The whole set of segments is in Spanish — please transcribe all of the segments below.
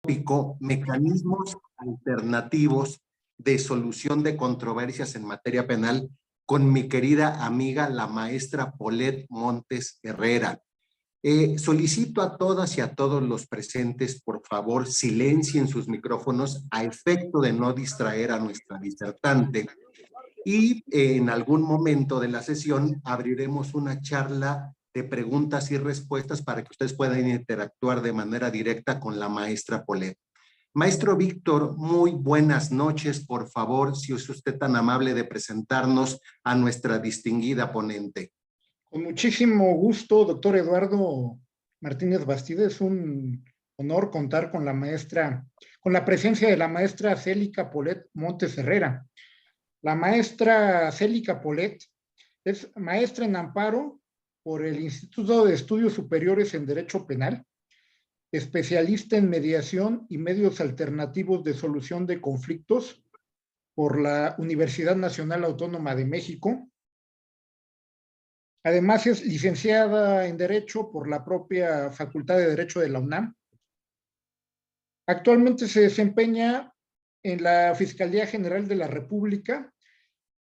tópico, mecanismos alternativos de solución de controversias en materia penal, con mi querida amiga, la maestra Paulette Montes Herrera. Solicito a todas y a todos los presentes, por favor, silencien sus micrófonos a efecto de no distraer a nuestra disertante. Y en algún momento de la sesión abriremos una charla de preguntas y respuestas para que ustedes puedan interactuar de manera directa con la maestra Paulette. Maestro Víctor, muy buenas noches. Por favor, si es usted tan amable de presentarnos a nuestra distinguida ponente. Con muchísimo gusto, doctor Eduardo Martínez Bastida. Es un honor contar con la presencia de la maestra Célica Paulette Montes Herrera. La maestra Célica Paulette es maestra en amparo por el Instituto de Estudios Superiores en Derecho Penal, especialista en mediación y medios alternativos de solución de conflictos por la Universidad Nacional Autónoma de México. Además es licenciada en Derecho por la propia Facultad de Derecho de la UNAM. Actualmente se desempeña en la Fiscalía General de la República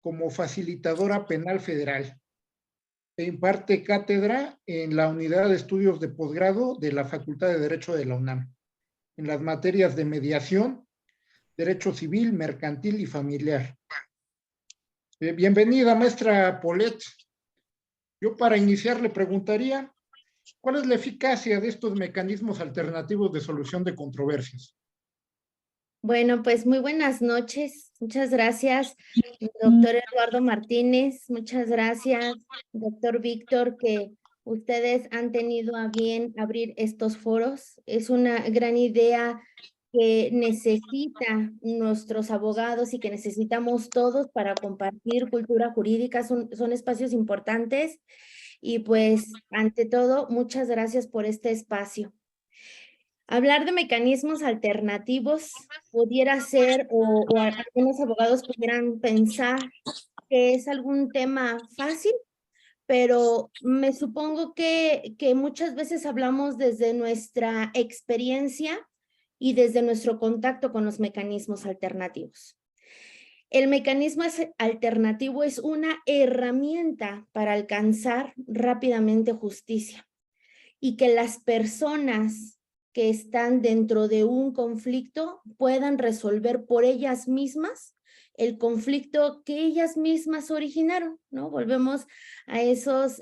como facilitadora penal federal e imparte cátedra en la Unidad de Estudios de Posgrado de la Facultad de Derecho de la UNAM, en las materias de mediación, derecho civil, mercantil y familiar. Bienvenida, maestra Paulette. Yo para iniciar le preguntaría, ¿cuál es la eficacia de estos mecanismos alternativos de solución de controversias? Bueno, pues muy buenas noches. Muchas gracias, doctor Eduardo Martínez. Muchas gracias, doctor Víctor, que ustedes han tenido a bien abrir estos foros. Es una gran idea que necesitan nuestros abogados y que necesitamos todos para compartir cultura jurídica. Son espacios importantes y pues, ante todo, muchas gracias por este espacio. Hablar de mecanismos alternativos pudiera ser, o algunos abogados pudieran pensar que es algún tema fácil, pero me supongo que muchas veces hablamos desde nuestra experiencia y desde nuestro contacto con los mecanismos alternativos. El mecanismo alternativo es una herramienta para alcanzar rápidamente justicia y que las personas que están dentro de un conflicto puedan resolver por ellas mismas el conflicto que ellas mismas originaron, ¿no? Volvemos a esos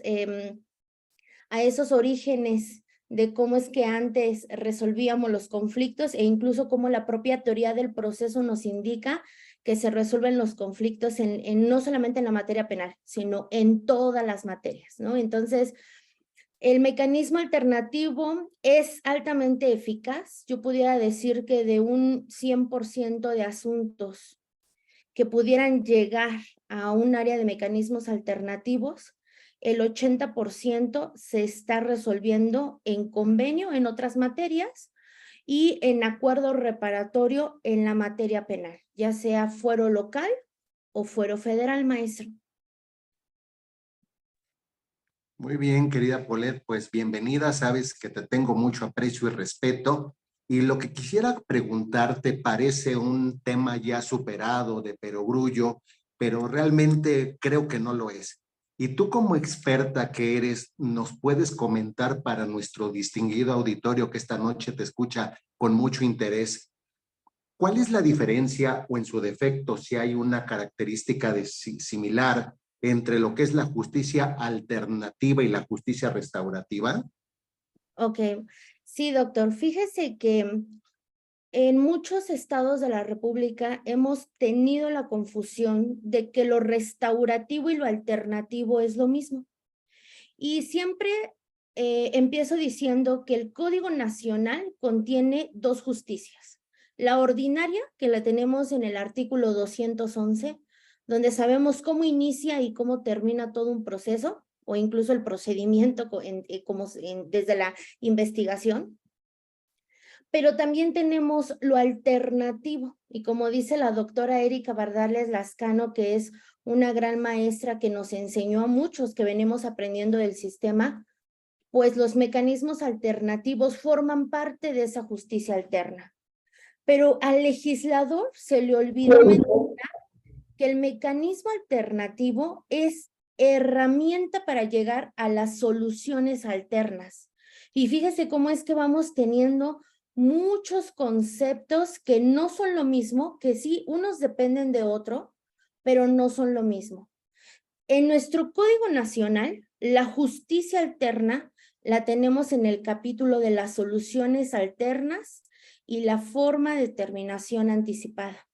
orígenes de cómo es que antes resolvíamos los conflictos e incluso cómo la propia teoría del proceso nos indica que se resuelven los conflictos no solamente en la materia penal, sino en todas las materias, ¿no? Entonces, el mecanismo alternativo es altamente eficaz. Yo pudiera decir que de un 100% de asuntos que pudieran llegar a un área de mecanismos alternativos, el 80% se está resolviendo en convenio en otras materias y en acuerdo reparatorio en la materia penal, ya sea fuero local o fuero federal, maestro. Muy bien, querida Paulette, pues bienvenida. Sabes que te tengo mucho aprecio y respeto. Y lo que quisiera preguntarte parece un tema ya superado de perogrullo, pero realmente creo que no lo es. Y tú como experta que eres, ¿nos puedes comentar para nuestro distinguido auditorio que esta noche te escucha con mucho interés? ¿Cuál es la diferencia o en su defecto si hay una característica similar entre lo que es la justicia alternativa y la justicia restaurativa? Ok, sí, doctor. Fíjese que en muchos estados de la República hemos tenido la confusión de que lo restaurativo y lo alternativo es lo mismo. Y siempre empiezo diciendo que el Código Nacional contiene dos justicias. La ordinaria, que la tenemos en el artículo 211, donde sabemos cómo inicia y cómo termina todo un proceso, o incluso el procedimiento desde la investigación. Pero también tenemos lo alternativo, y como dice la doctora Erika Bardales Lascano, que es una gran maestra que nos enseñó a muchos que venimos aprendiendo del sistema, pues los mecanismos alternativos forman parte de esa justicia alterna. Pero al legislador se le olvidó mencionar que el mecanismo alternativo es herramienta para llegar a las soluciones alternas. Y fíjese cómo es que vamos teniendo muchos conceptos que no son lo mismo, que sí, unos dependen de otro, pero no son lo mismo. En nuestro Código Nacional, la justicia alterna la tenemos en el capítulo de las soluciones alternas y la forma de terminación anticipada.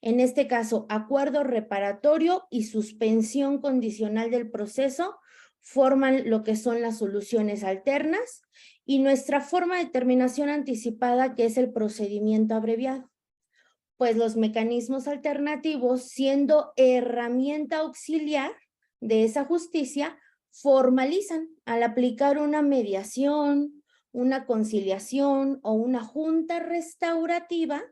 En este caso, acuerdo reparatorio y suspensión condicional del proceso forman lo que son las soluciones alternas y nuestra forma de terminación anticipada, que es el procedimiento abreviado. Pues los mecanismos alternativos, siendo herramienta auxiliar de esa justicia, formalizan al aplicar una mediación, una conciliación o una junta restaurativa,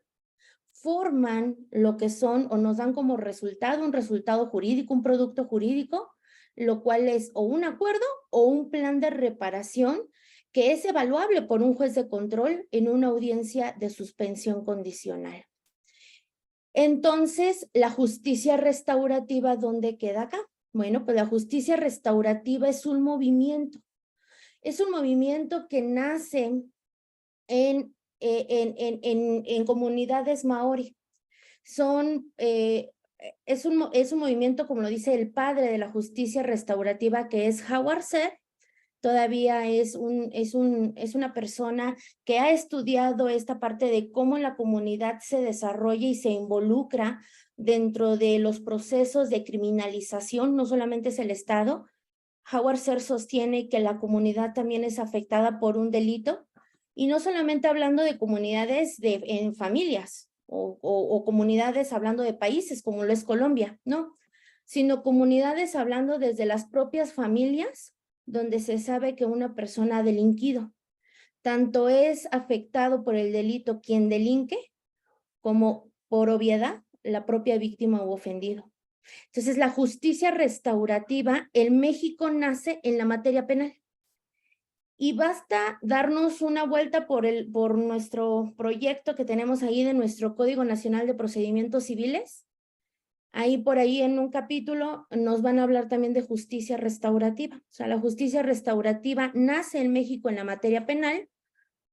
forman lo que son o nos dan como resultado un resultado jurídico, un producto jurídico, lo cual es o un acuerdo o un plan de reparación que es evaluable por un juez de control en una audiencia de suspensión condicional. Entonces, la justicia restaurativa, ¿dónde queda acá? Bueno, pues la justicia restaurativa es un movimiento. Es un movimiento que nace en comunidades maori. Es un movimiento, como lo dice el padre de la justicia restaurativa, que es Howard Ser. Todavía es una persona que ha estudiado esta parte de cómo la comunidad se desarrolla y se involucra dentro de los procesos de criminalización, no solamente es el Estado. Howard Ser sostiene que la comunidad también es afectada por un delito, y no solamente hablando de comunidades en familias o comunidades hablando de países como lo es Colombia, no, sino comunidades hablando desde las propias familias donde se sabe que una persona ha delinquido. Tanto es afectado por el delito quien delinque, como por obviedad la propia víctima u ofendido. Entonces, la justicia restaurativa en México nace en la materia penal. Y basta darnos una vuelta por nuestro proyecto que tenemos ahí de nuestro Código Nacional de Procedimientos Civiles. Ahí por ahí en un capítulo nos van a hablar también de justicia restaurativa. O sea, la justicia restaurativa nace en México en la materia penal,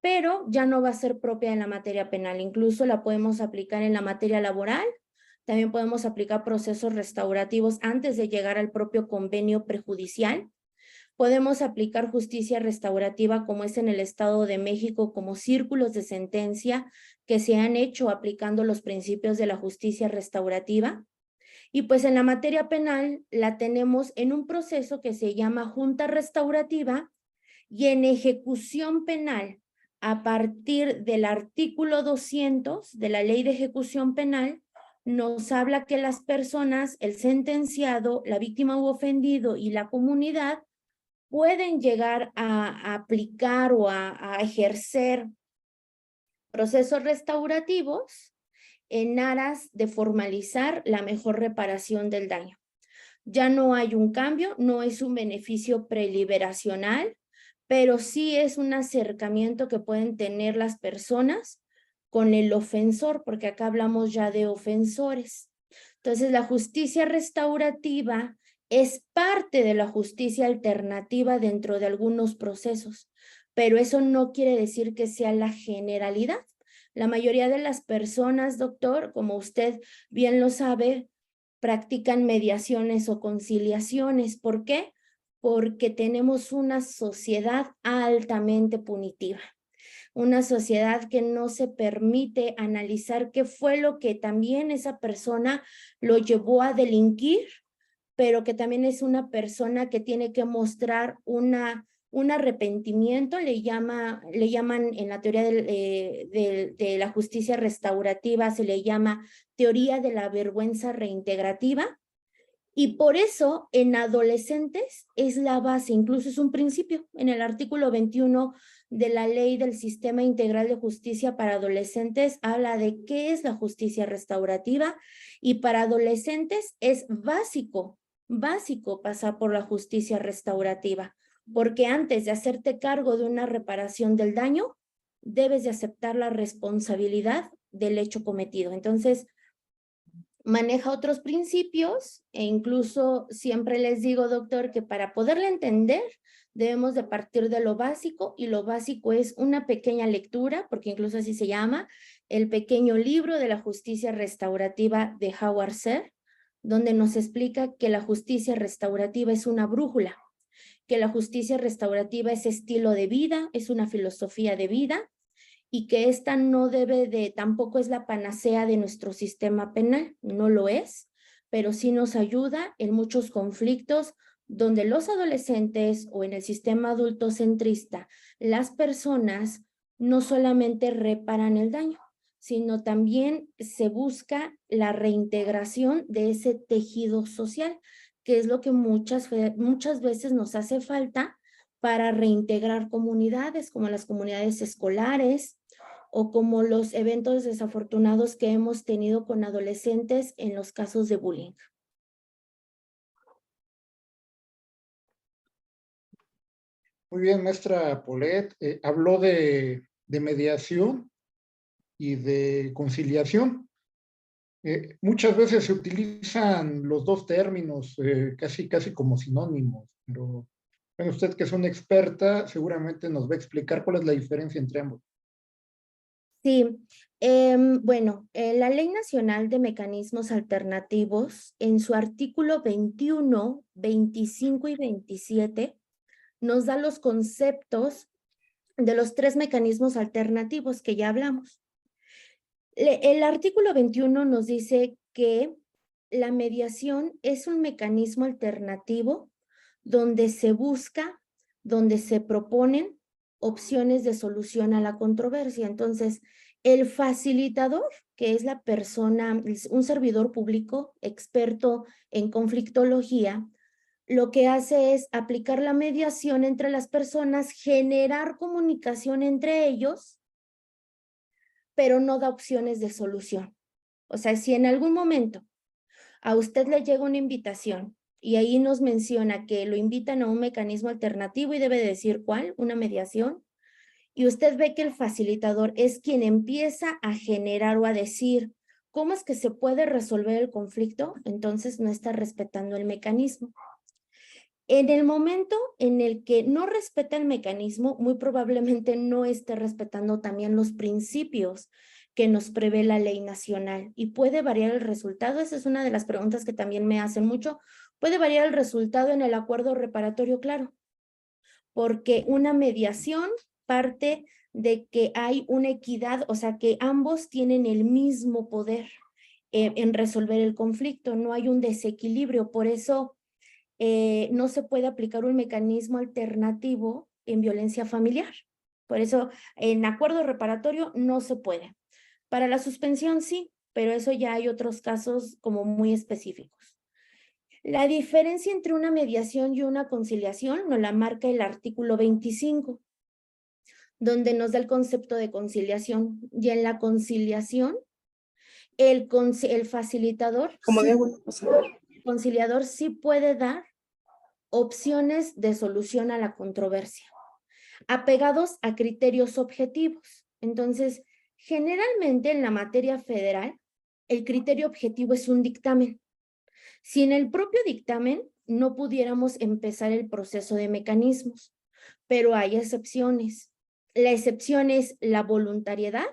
pero ya no va a ser propia en la materia penal. Incluso la podemos aplicar en la materia laboral. También podemos aplicar procesos restaurativos antes de llegar al propio convenio prejudicial. Podemos aplicar justicia restaurativa como es en el Estado de México, como círculos de sentencia que se han hecho aplicando los principios de la justicia restaurativa. Y pues en la materia penal la tenemos en un proceso que se llama junta restaurativa, y en ejecución penal, a partir del artículo 200 de la Ley de Ejecución Penal, nos habla que las personas, el sentenciado, la víctima u ofendido y la comunidad pueden llegar a aplicar o a ejercer procesos restaurativos en aras de formalizar la mejor reparación del daño. Ya no hay un cambio, no es un beneficio preliberacional, pero sí es un acercamiento que pueden tener las personas con el ofensor, porque acá hablamos ya de ofensores. Entonces, la justicia restaurativa es parte de la justicia alternativa dentro de algunos procesos, pero eso no quiere decir que sea la generalidad. La mayoría de las personas, doctor, como usted bien lo sabe, practican mediaciones o conciliaciones. ¿Por qué? Porque tenemos una sociedad altamente punitiva, una sociedad que no se permite analizar qué fue lo que también esa persona lo llevó a delinquir, pero que también es una persona que tiene que mostrar un arrepentimiento, le llaman en la teoría de la justicia restaurativa, se le llama teoría de la vergüenza reintegrativa, y por eso en adolescentes es la base, incluso es un principio. En el artículo 21 de la Ley del Sistema Integral de Justicia para Adolescentes habla de qué es la justicia restaurativa, y para adolescentes es básico pasar por la justicia restaurativa, porque antes de hacerte cargo de una reparación del daño, debes de aceptar la responsabilidad del hecho cometido. Entonces, maneja otros principios e incluso siempre les digo, doctor, que para poderle entender debemos de partir de lo básico, y lo básico es una pequeña lectura, porque incluso así se llama, el pequeño libro de la justicia restaurativa de Howard Serr, donde nos explica que la justicia restaurativa es una brújula, que la justicia restaurativa es estilo de vida, es una filosofía de vida, y que esta no debe de, tampoco es la panacea de nuestro sistema penal, no lo es, pero sí nos ayuda en muchos conflictos donde los adolescentes o en el sistema adultocentrista, las personas no solamente reparan el daño, sino también se busca la reintegración de ese tejido social, que es lo que muchas veces nos hace falta para reintegrar comunidades, como las comunidades escolares o como los eventos desafortunados que hemos tenido con adolescentes en los casos de bullying. Muy bien, maestra Polet. Habló de mediación y de conciliación. Muchas veces se utilizan los dos términos casi como sinónimos, pero bueno, usted que es una experta seguramente nos va a explicar cuál es la diferencia entre ambos. Sí, bueno, la Ley Nacional de Mecanismos Alternativos, en su artículo 21, 25 y 27, nos da los conceptos de los 3 mecanismos alternativos que ya hablamos. El artículo 21 nos dice que la mediación es un mecanismo alternativo donde se busca, donde se proponen opciones de solución a la controversia. Entonces, el facilitador, que es la persona, un servidor público experto en conflictología, lo que hace es aplicar la mediación entre las personas, generar comunicación entre ellos, pero no da opciones de solución. O sea, si en algún momento a usted le llega una invitación y ahí nos menciona que lo invitan a un mecanismo alternativo y debe decir cuál, una mediación, y usted ve que el facilitador es quien empieza a generar o a decir cómo es que se puede resolver el conflicto, entonces no está respetando el mecanismo. En el momento en el que no respeta el mecanismo, muy probablemente no esté respetando también los principios que nos prevé la ley nacional, y puede variar el resultado. Esa es una de las preguntas que también me hacen mucho. Puede variar el resultado en el acuerdo reparatorio, claro, porque una mediación parte de que hay una equidad, o sea, que ambos tienen el mismo poder en resolver el conflicto, no hay un desequilibrio. Por eso no se puede aplicar un mecanismo alternativo en violencia familiar. Por eso en acuerdo reparatorio no se puede. Para la suspensión sí, pero eso ya hay otros casos como muy específicos. La diferencia entre una mediación y una conciliación nos la marca el artículo 25, donde nos da el concepto de conciliación. Y en la conciliación, el facilitador, el conciliador sí puede dar opciones de solución a la controversia, apegados a criterios objetivos. Entonces, generalmente en la materia federal, el criterio objetivo es un dictamen. Si en el propio dictamen no pudiéramos empezar el proceso de mecanismos, pero hay excepciones. La excepción es la voluntariedad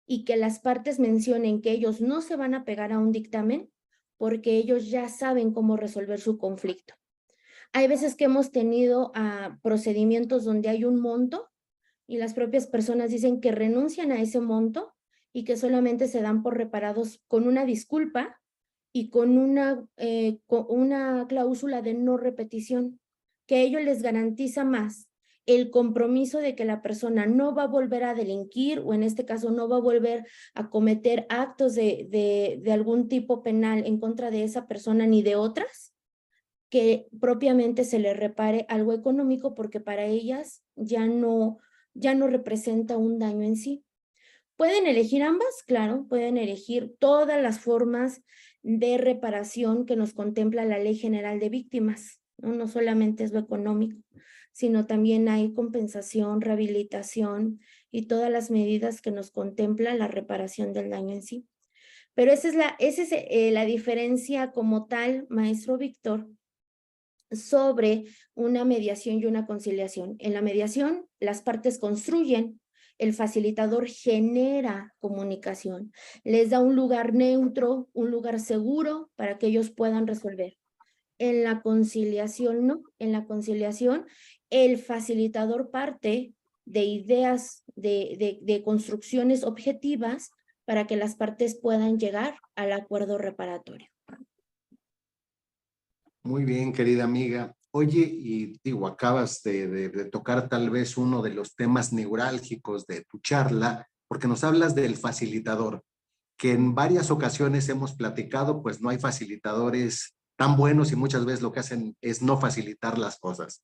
y que las partes mencionen que ellos no se van a pegar a un dictamen porque ellos ya saben cómo resolver su conflicto. Hay veces que hemos tenido procedimientos donde hay un monto y las propias personas dicen que renuncian a ese monto y que solamente se dan por reparados con una disculpa y con una cláusula de no repetición, que a ellos les garantiza más el compromiso de que la persona no va a volver a delinquir, o en este caso no va a volver a cometer actos de algún tipo penal en contra de esa persona ni de otras, que propiamente se le repare algo económico, porque para ellas ya no representa un daño en sí. ¿Pueden elegir ambas? Claro, pueden elegir todas las formas de reparación que nos contempla la Ley General de Víctimas, ¿no? No solamente es lo económico, sino también hay compensación, rehabilitación y todas las medidas que nos contempla la reparación del daño en sí. Pero esa es la diferencia como tal, maestro Víctor, sobre una mediación y una conciliación. En la mediación, las partes construyen, el facilitador genera comunicación, les da un lugar neutro, un lugar seguro para que ellos puedan resolver. En la conciliación, no. En la conciliación, el facilitador parte de ideas, de construcciones objetivas para que las partes puedan llegar al acuerdo reparatorio. Muy bien, querida amiga. Oye, y digo, acabas de tocar tal vez uno de los temas neurálgicos de tu charla, porque nos hablas del facilitador, que en varias ocasiones hemos platicado, pues no hay facilitadores tan buenos y muchas veces lo que hacen es no facilitar las cosas.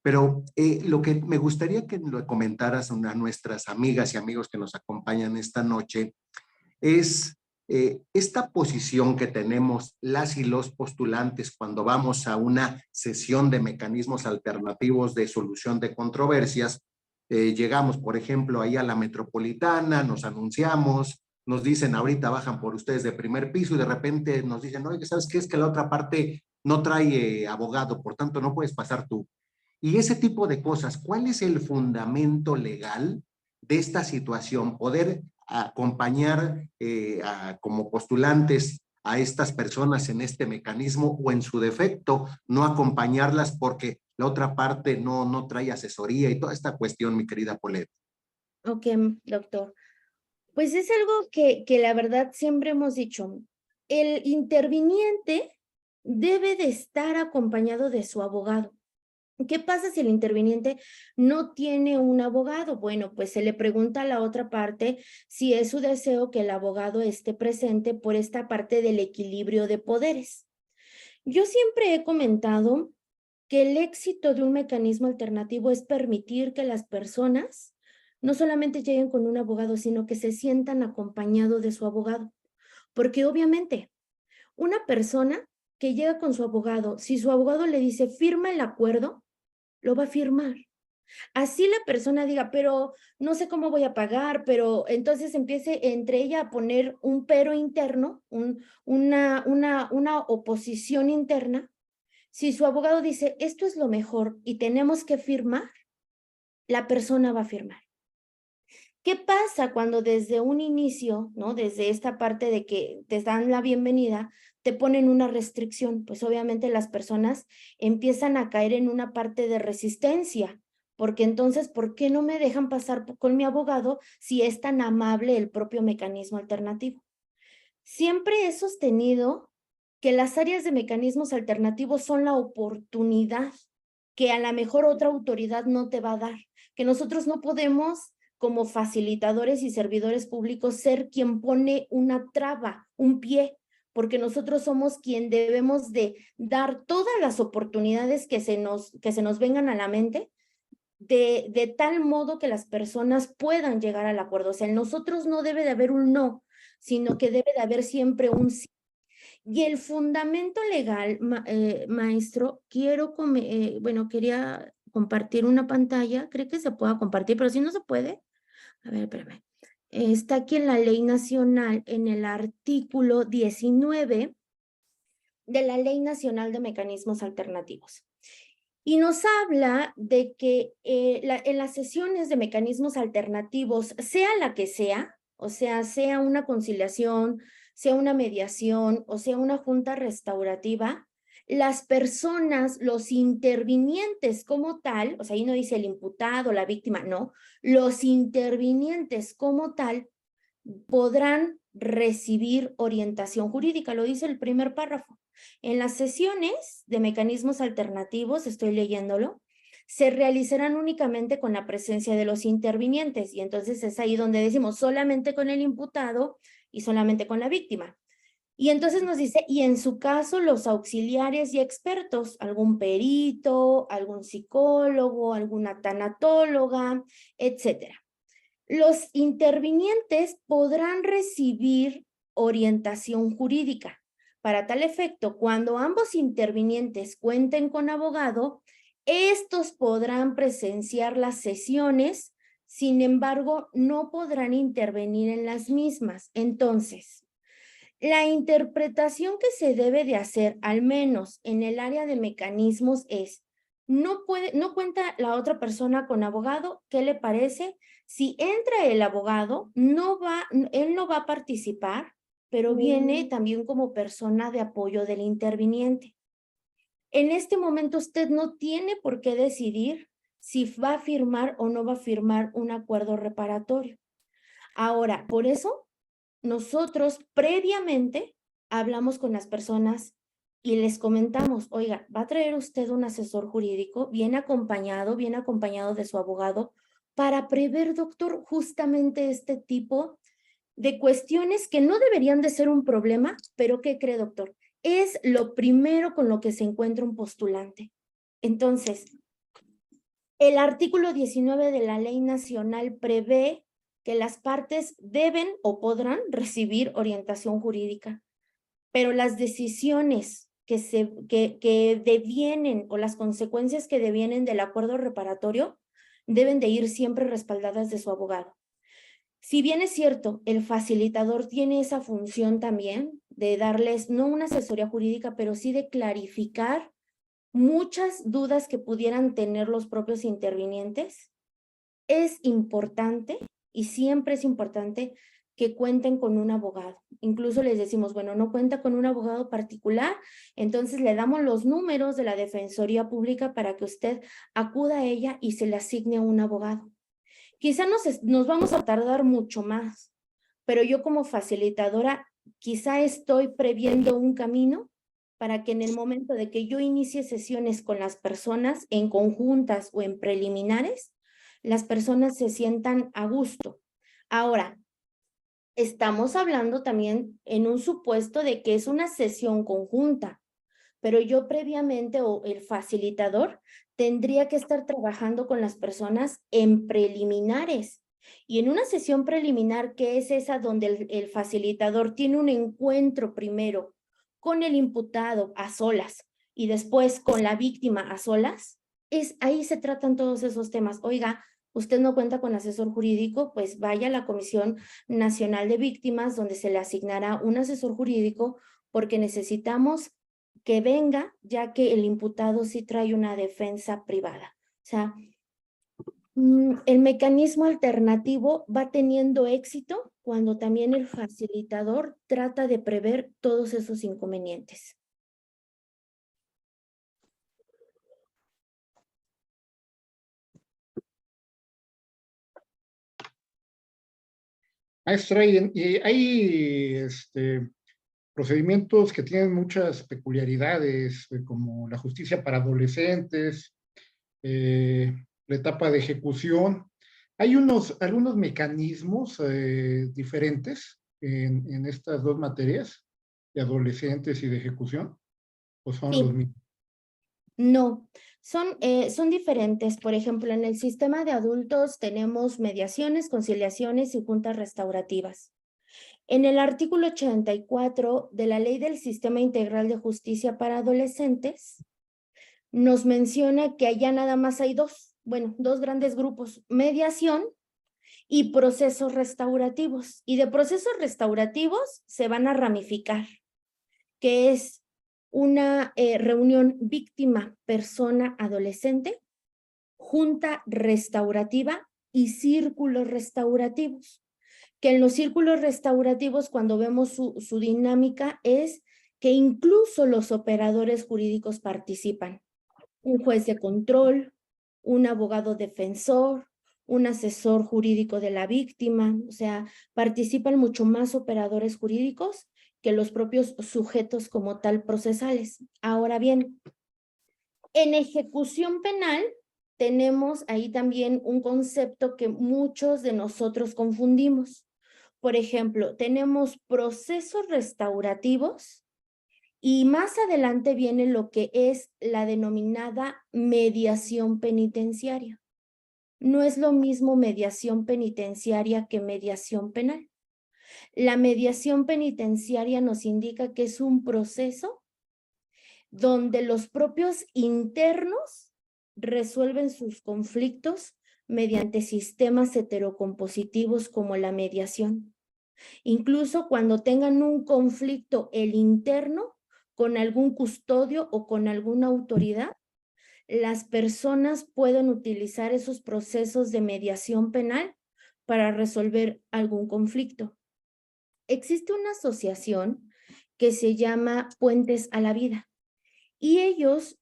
Pero lo que me gustaría que lo comentaras a nuestras amigas y amigos que nos acompañan esta noche es esta posición que tenemos las y los postulantes cuando vamos a una sesión de mecanismos alternativos de solución de controversias. Llegamos, por ejemplo, ahí a la Metropolitana, nos anunciamos, nos dicen ahorita bajan por ustedes de primer piso y de repente nos dicen, oye, ¿sabes qué? Es que la otra parte no trae abogado, por tanto no puedes pasar tú. Y ese tipo de cosas, ¿cuál es el fundamento legal de esta situación? Poder acompañar como postulantes a estas personas en este mecanismo o en su defecto no acompañarlas porque la otra parte no trae asesoría y toda esta cuestión, mi querida Polet. Ok, doctor. Pues es algo que la verdad siempre hemos dicho. El interviniente debe de estar acompañado de su abogado. ¿Qué pasa si el interviniente no tiene un abogado? Bueno, pues se le pregunta a la otra parte si es su deseo que el abogado esté presente por esta parte del equilibrio de poderes. Yo siempre he comentado que el éxito de un mecanismo alternativo es permitir que las personas no solamente lleguen con un abogado, sino que se sientan acompañados de su abogado. Porque obviamente, una persona que llega con su abogado, si su abogado le dice firma el acuerdo, lo va a firmar. Así la persona diga, pero no sé cómo voy a pagar, pero entonces empiece entre ella a poner un pero interno, una oposición interna. Si su abogado dice, esto es lo mejor y tenemos que firmar, la persona va a firmar. ¿Qué pasa cuando desde un inicio, ¿no? Desde esta parte de que te dan la bienvenida, te ponen una restricción? Pues obviamente las personas empiezan a caer en una parte de resistencia, porque entonces, ¿por qué no me dejan pasar con mi abogado si es tan amable el propio mecanismo alternativo? Siempre he sostenido que las áreas de mecanismos alternativos son la oportunidad que a lo mejor otra autoridad no te va a dar, que nosotros no podemos como facilitadores y servidores públicos ser quien pone una traba, un pie, porque nosotros somos quien debemos de dar todas las oportunidades que se nos vengan a la mente de tal modo que las personas puedan llegar al acuerdo. O sea, en nosotros no debe de haber un no, sino que debe de haber siempre un sí. Y el fundamento legal, maestro, quería compartir una pantalla, creo que se pueda compartir, pero si no se puede, a ver, espérame. Está aquí en la Ley Nacional, en el artículo 19 de la Ley Nacional de Mecanismos Alternativos. Y nos habla de que en las sesiones de mecanismos alternativos, sea la que sea, o sea una conciliación, sea una mediación o sea una junta restaurativa, las personas, los intervinientes como tal, o sea, ahí no dice el imputado, la víctima, no, los intervinientes como tal podrán recibir orientación jurídica, lo dice el primer párrafo. En las sesiones de mecanismos alternativos, estoy leyéndolo, se realizarán únicamente con la presencia de los intervinientes y entonces es ahí donde decimos solamente con el imputado y solamente con la víctima. Y entonces nos dice, y en su caso los auxiliares y expertos, algún perito, algún psicólogo, alguna tanatóloga, etcétera. Los intervinientes podrán recibir orientación jurídica. Para tal efecto, cuando ambos intervinientes cuenten con abogado, estos podrán presenciar las sesiones sin embargo, no podrán intervenir en las mismas. Entonces, la interpretación que se debe de hacer, al menos en el área de mecanismos, es, no cuenta la otra persona con abogado, ¿qué le parece? Si entra el abogado, él no va a participar, pero viene también como persona de apoyo del interviniente. En este momento usted no tiene por qué decidir si va a firmar o no va a firmar un acuerdo reparatorio. Ahora, por eso, nosotros previamente hablamos con las personas y les comentamos, oiga, va a traer usted un asesor jurídico bien acompañado de su abogado, para prever, doctor, justamente este tipo de cuestiones que no deberían de ser un problema, pero ¿qué cree, doctor? Es lo primero con lo que se encuentra un postulante. Entonces, el artículo 19 de la Ley Nacional prevé que las partes deben o podrán recibir orientación jurídica, pero las decisiones que devienen o las consecuencias que devienen del acuerdo reparatorio deben de ir siempre respaldadas de su abogado. Si bien es cierto, el facilitador tiene esa función también de darles no una asesoría jurídica, pero sí de clarificar muchas dudas que pudieran tener los propios intervinientes, es importante y siempre es importante que cuenten con un abogado. Incluso les decimos, bueno, no cuenta con un abogado particular, entonces le damos los números de la Defensoría Pública para que usted acuda a ella y se le asigne a un abogado. Quizá nos vamos a tardar mucho más, pero yo como facilitadora quizá estoy previendo un camino para que en el momento de que yo inicie sesiones con las personas en conjuntas o en preliminares, las personas se sientan a gusto. Ahora, estamos hablando también en un supuesto de que es una sesión conjunta, pero yo previamente o el facilitador tendría que estar trabajando con las personas en preliminares. Y en una sesión preliminar, que es esa donde el facilitador tiene un encuentro primero con el imputado a solas y después con la víctima a solas, ahí se tratan todos esos temas. Oiga, usted no cuenta con asesor jurídico, pues vaya a la Comisión Nacional de Víctimas, donde se le asignará un asesor jurídico, porque necesitamos que venga, ya que el imputado sí trae una defensa privada. O sea, el mecanismo alternativo va teniendo éxito cuando también el facilitador trata de prever todos esos inconvenientes. Maestra, hay procedimientos que tienen muchas peculiaridades, como la justicia para adolescentes, la etapa de ejecución. Hay algunos mecanismos diferentes en estas dos materias, de adolescentes y de ejecución, ¿o son los mismos? No, son diferentes. Por ejemplo, en el sistema de adultos tenemos mediaciones, conciliaciones y juntas restaurativas. En el artículo 84 de la Ley del Sistema Integral de Justicia para Adolescentes, nos menciona que allá nada más hay dos grandes grupos: mediación y procesos restaurativos. Y de procesos restaurativos se van a ramificar, que es una reunión víctima-persona-adolescente, junta restaurativa y círculos restaurativos. Que en los círculos restaurativos, cuando vemos su dinámica, es que incluso los operadores jurídicos participan. Un juez de control, un abogado defensor, un asesor jurídico de la víctima, o sea, participan mucho más operadores jurídicos que los propios sujetos como tal procesales. Ahora bien, en ejecución penal tenemos ahí también un concepto que muchos de nosotros confundimos. Por ejemplo, tenemos procesos restaurativos y más adelante viene lo que es la denominada mediación penitenciaria. No es lo mismo mediación penitenciaria que mediación penal. La mediación penitenciaria nos indica que es un proceso donde los propios internos resuelven sus conflictos mediante sistemas heterocompositivos como la mediación. Incluso cuando tengan un conflicto el interno con algún custodio o con alguna autoridad, las personas pueden utilizar esos procesos de mediación penal para resolver algún conflicto. Existe una asociación que se llama Puentes a la Vida y ellos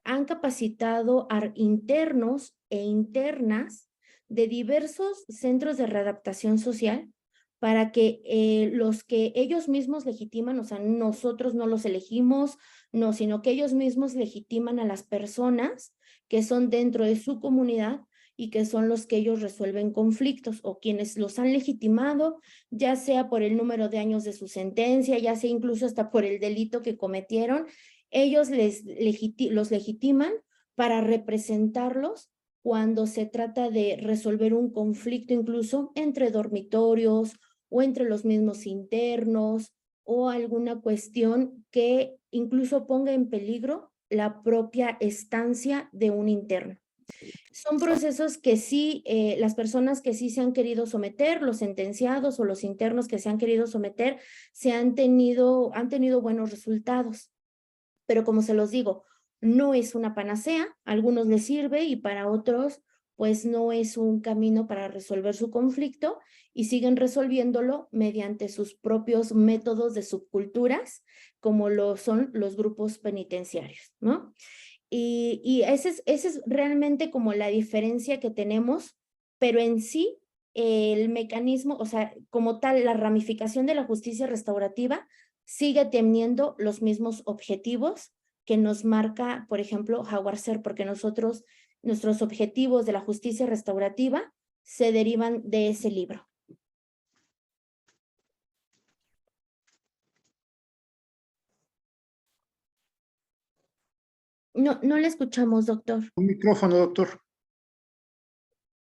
han capacitado a internos e internas de diversos centros de readaptación social para que los que ellos mismos legitiman, o sea, nosotros no los elegimos, no, sino que ellos mismos legitiman a las personas que son dentro de su comunidad y que son los que ellos resuelven conflictos o quienes los han legitimado, ya sea por el número de años de su sentencia, ya sea incluso hasta por el delito que cometieron, ellos los legitiman para representarlos cuando se trata de resolver un conflicto incluso entre dormitorios o entre los mismos internos o alguna cuestión que incluso ponga en peligro la propia estancia de un interno. Son procesos que sí, las personas que sí se han querido someter, los sentenciados o los internos que se han querido someter, han tenido buenos resultados. Pero como se los digo, no es una panacea, a algunos les sirve y para otros pues no es un camino para resolver su conflicto y siguen resolviéndolo mediante sus propios métodos de subculturas, como lo son los grupos penitenciarios, ¿no? Y esa es realmente como la diferencia que tenemos, pero en sí el mecanismo, o sea, como tal, la ramificación de la justicia restaurativa sigue teniendo los mismos objetivos que nos marca, por ejemplo, Hauerser, porque nuestros objetivos de la justicia restaurativa se derivan de ese libro. No le escuchamos, doctor. Un micrófono, doctor.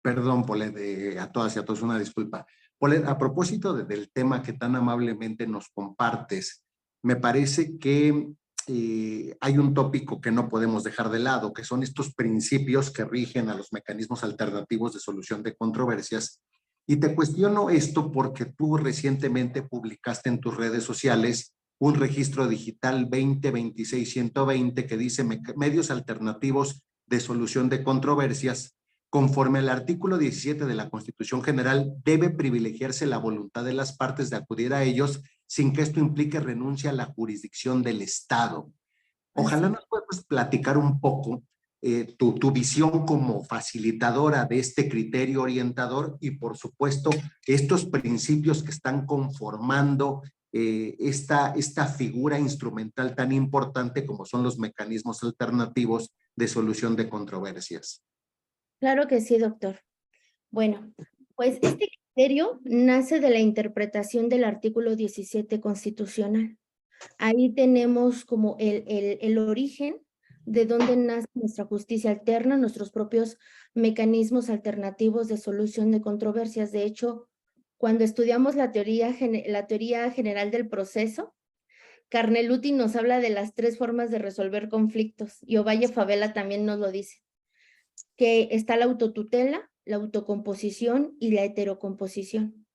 Perdón, Polet, a todas y a todos una disculpa. Polet, a propósito del tema que tan amablemente nos compartes, me parece que hay un tópico que no podemos dejar de lado, que son estos principios que rigen a los mecanismos alternativos de solución de controversias. Y te cuestiono esto porque tú recientemente publicaste en tus redes sociales un registro digital 2026-120 que dice medios alternativos de solución de controversias. Conforme al artículo 17 de la Constitución General, debe privilegiarse la voluntad de las partes de acudir a ellos sin que esto implique renuncia a la jurisdicción del Estado. Ojalá nos puedas platicar un poco tu visión como facilitadora de este criterio orientador y, por supuesto, estos principios que están conformando esta figura instrumental tan importante como son los mecanismos alternativos de solución de controversias. Claro que sí, doctor. Bueno, pues este criterio nace de la interpretación del artículo 17 constitucional. Ahí tenemos como el origen de donde nace nuestra justicia alterna, nuestros propios mecanismos alternativos de solución de controversias. De hecho, cuando estudiamos la teoría general del proceso, Carneluti nos habla de las 3 formas de resolver conflictos y Ovalle Favela también nos lo dice, que está la autotutela, la autocomposición y la heterocomposición.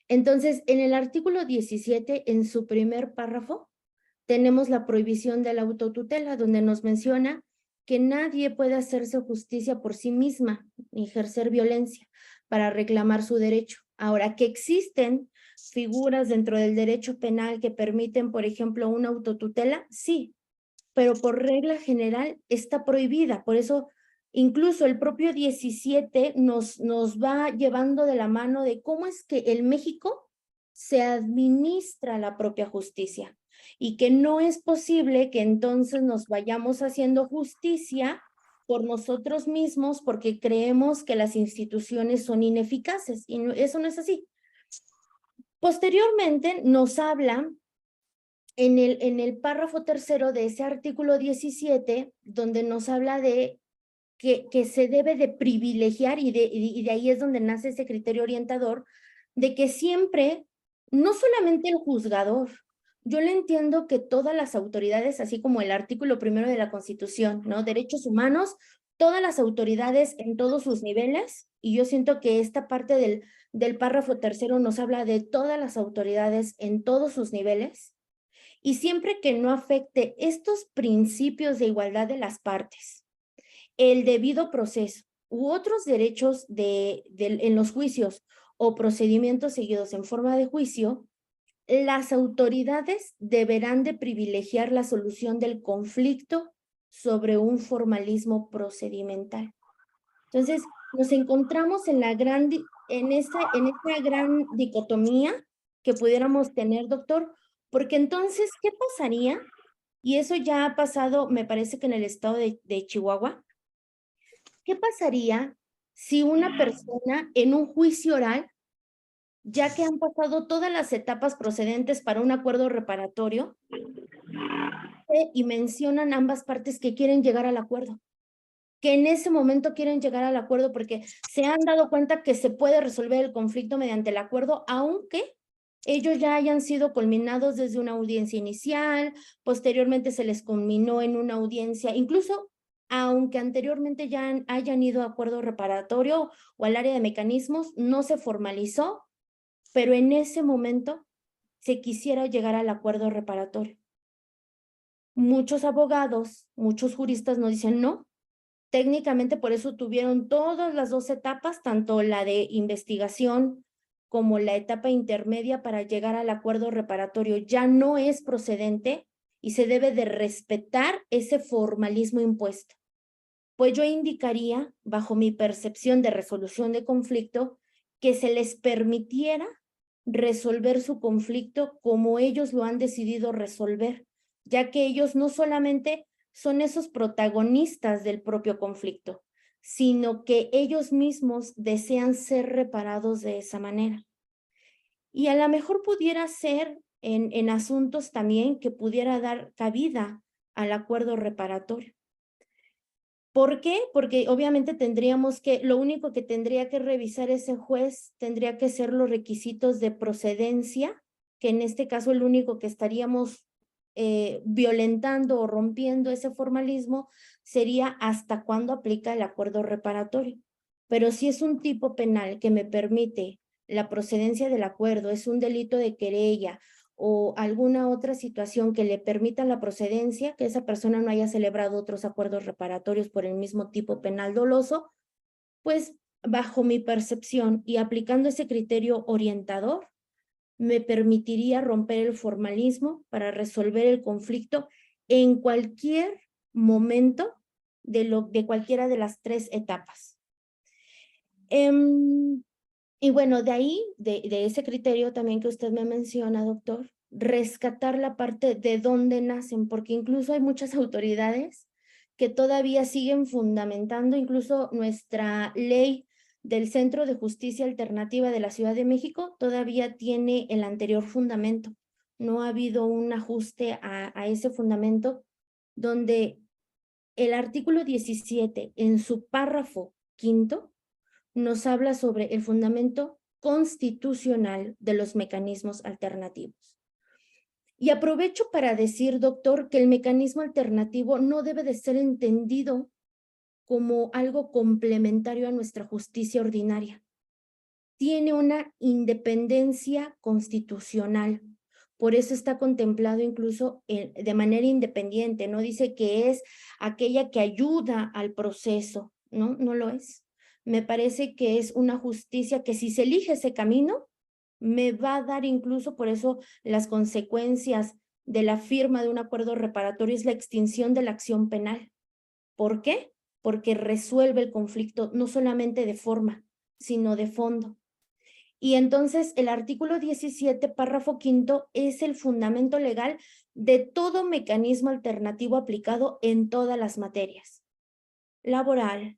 Entonces, en el artículo 17, en su primer párrafo, tenemos la prohibición de la autotutela, donde nos menciona que nadie puede hacerse justicia por sí misma ni ejercer violencia para reclamar su derecho. Ahora, que existen figuras dentro del derecho penal que permiten, por ejemplo, una autotutela, sí, pero por regla general está prohibida. Por eso, incluso el propio 17 nos va llevando de la mano de cómo es que en México se administra la propia justicia y que no es posible que entonces nos vayamos haciendo justicia por nosotros mismos porque creemos que las instituciones son ineficaces y eso no es así. Posteriormente nos habla en el párrafo 3 de ese artículo 17, donde nos habla de que se debe de privilegiar y de ahí es donde nace ese criterio orientador, de que siempre, no solamente el juzgador, yo le entiendo que todas las autoridades, así como el artículo 1 de la Constitución, ¿no? Derechos humanos, todas las autoridades en todos sus niveles, y yo siento que esta parte del párrafo tercero nos habla de todas las autoridades en todos sus niveles, y siempre que no afecte estos principios de igualdad de las partes, el debido proceso u otros derechos en los juicios o procedimientos seguidos en forma de juicio, las autoridades deberán de privilegiar la solución del conflicto sobre un formalismo procedimental. Entonces, nos encontramos en esta gran dicotomía que pudiéramos tener, doctor, porque entonces, ¿qué pasaría? Y eso ya ha pasado, me parece que en el estado de Chihuahua. ¿Qué pasaría si una persona en un juicio oral, ya que han pasado todas las etapas procedentes para un acuerdo reparatorio, y mencionan ambas partes que quieren llegar al acuerdo, que en ese momento quieren llegar al acuerdo porque se han dado cuenta que se puede resolver el conflicto mediante el acuerdo, aunque ellos ya hayan sido culminados desde una audiencia inicial, posteriormente se les culminó en una audiencia, incluso aunque anteriormente ya hayan ido a acuerdo reparatorio o al área de mecanismos, no se formalizó, pero en ese momento se quisiera llegar al acuerdo reparatorio. Muchos abogados, muchos juristas nos dicen no. Técnicamente por eso tuvieron todas las dos etapas, tanto la de investigación como la etapa intermedia para llegar al acuerdo reparatorio. Ya no es procedente y se debe de respetar ese formalismo impuesto. Pues yo indicaría, bajo mi percepción de resolución de conflicto, que se les permitiera resolver su conflicto como ellos lo han decidido resolver, ya que ellos no solamente son esos protagonistas del propio conflicto, sino que ellos mismos desean ser reparados de esa manera. Y a lo mejor pudiera ser en asuntos también que pudiera dar cabida al acuerdo reparatorio. ¿Por qué? Porque obviamente lo único que tendría que revisar ese juez tendría que ser los requisitos de procedencia, que en este caso el único que estaríamos violentando o rompiendo ese formalismo sería hasta cuándo aplica el acuerdo reparatorio. Pero si es un tipo penal que me permite la procedencia del acuerdo, es un delito de querella o alguna otra situación que le permita la procedencia, que esa persona no haya celebrado otros acuerdos reparatorios por el mismo tipo penal doloso, pues bajo mi percepción y aplicando ese criterio orientador, me permitiría romper el formalismo para resolver el conflicto en cualquier momento de cualquiera de las tres etapas. Y bueno, de ahí, de ese criterio también que usted me menciona, doctor, rescatar la parte de dónde nacen, porque incluso hay muchas autoridades que todavía siguen fundamentando, incluso nuestra ley del Centro de Justicia Alternativa de la Ciudad de México todavía tiene el anterior fundamento. No ha habido un ajuste a ese fundamento, donde el artículo 17 en su párrafo quinto nos habla sobre el fundamento constitucional de los mecanismos alternativos. Y aprovecho para decir, doctor, que el mecanismo alternativo no debe de ser entendido como algo complementario a nuestra justicia ordinaria. Tiene una independencia constitucional. Por eso está contemplado incluso de manera independiente. No dice que es aquella que ayuda al proceso. No, no lo es. Me parece que es una justicia que si se elige ese camino, me va a dar incluso, por eso las consecuencias de la firma de un acuerdo reparatorio es la extinción de la acción penal. ¿Por qué? Porque resuelve el conflicto no solamente de forma, sino de fondo. Y entonces el artículo 17, párrafo quinto, es el fundamento legal de todo mecanismo alternativo aplicado en todas las materias: laboral,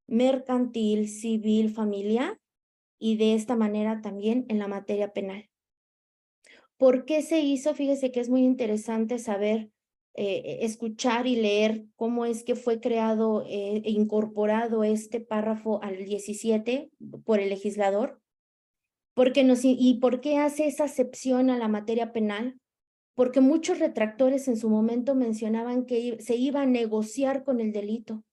mercantil, civil, familiar, y de esta manera también en la materia penal. ¿Por qué se hizo? Fíjese que es muy interesante saber, escuchar y leer cómo es que fue creado e incorporado este párrafo al 17 por el legislador. ¿Y por qué hace esa acepción a la materia penal? Porque muchos retractores en su momento mencionaban que se iba a negociar con el delito.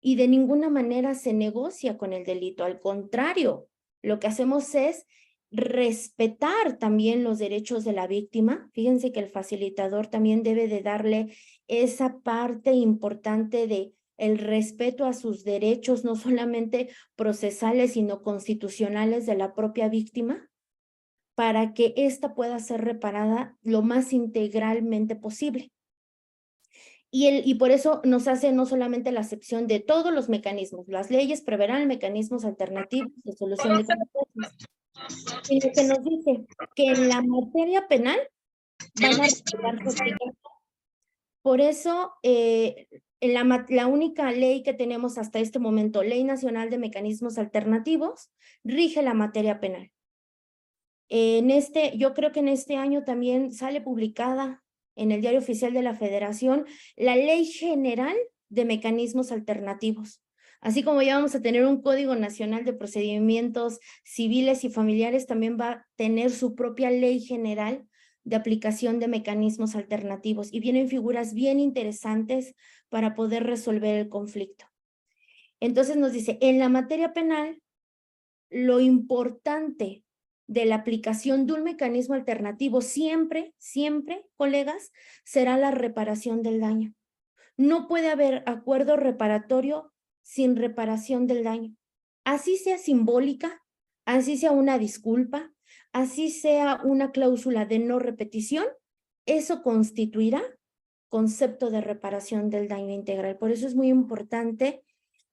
y de ninguna manera se negocia con el delito. Al contrario, lo que hacemos es respetar también los derechos de la víctima. Fíjense que el facilitador también debe de darle esa parte importante de el respeto a sus derechos, no solamente procesales, sino constitucionales de la propia víctima, para que ésta pueda ser reparada lo más integralmente posible. Y por eso nos hace no solamente la acepción de todos los mecanismos, las leyes preverán mecanismos alternativos de solución de controversias, sino que nos dice que en la materia penal van a respetar su aplicación. Por eso, la única ley que tenemos hasta este momento, Ley Nacional de Mecanismos Alternativos, rige la materia penal. Yo creo que en este año también sale publicada en el Diario Oficial de la Federación la Ley General de Mecanismos Alternativos. Así como ya vamos a tener un Código Nacional de Procedimientos Civiles y Familiares, también va a tener su propia Ley General de aplicación de mecanismos alternativos, y vienen figuras bien interesantes para poder resolver el conflicto. Entonces nos dice, en la materia penal, lo importante de la aplicación de un mecanismo alternativo siempre, colegas, será la reparación del daño. No puede haber acuerdo reparatorio sin reparación del daño. Así sea simbólica, así sea una disculpa, así sea una cláusula de no repetición, eso constituirá concepto de reparación del daño integral. Por eso es muy importante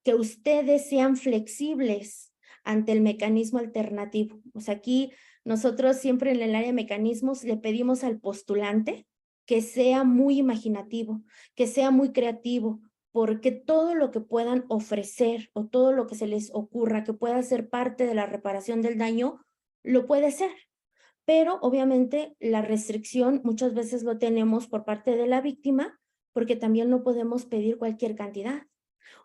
que ustedes sean flexibles ante el mecanismo alternativo. O sea, aquí nosotros siempre en el área de mecanismos le pedimos al postulante que sea muy imaginativo, que sea muy creativo, porque todo lo que puedan ofrecer o todo lo que se les ocurra que pueda ser parte de la reparación del daño, lo puede ser. Pero obviamente la restricción muchas veces lo tenemos por parte de la víctima, porque también no podemos pedir cualquier cantidad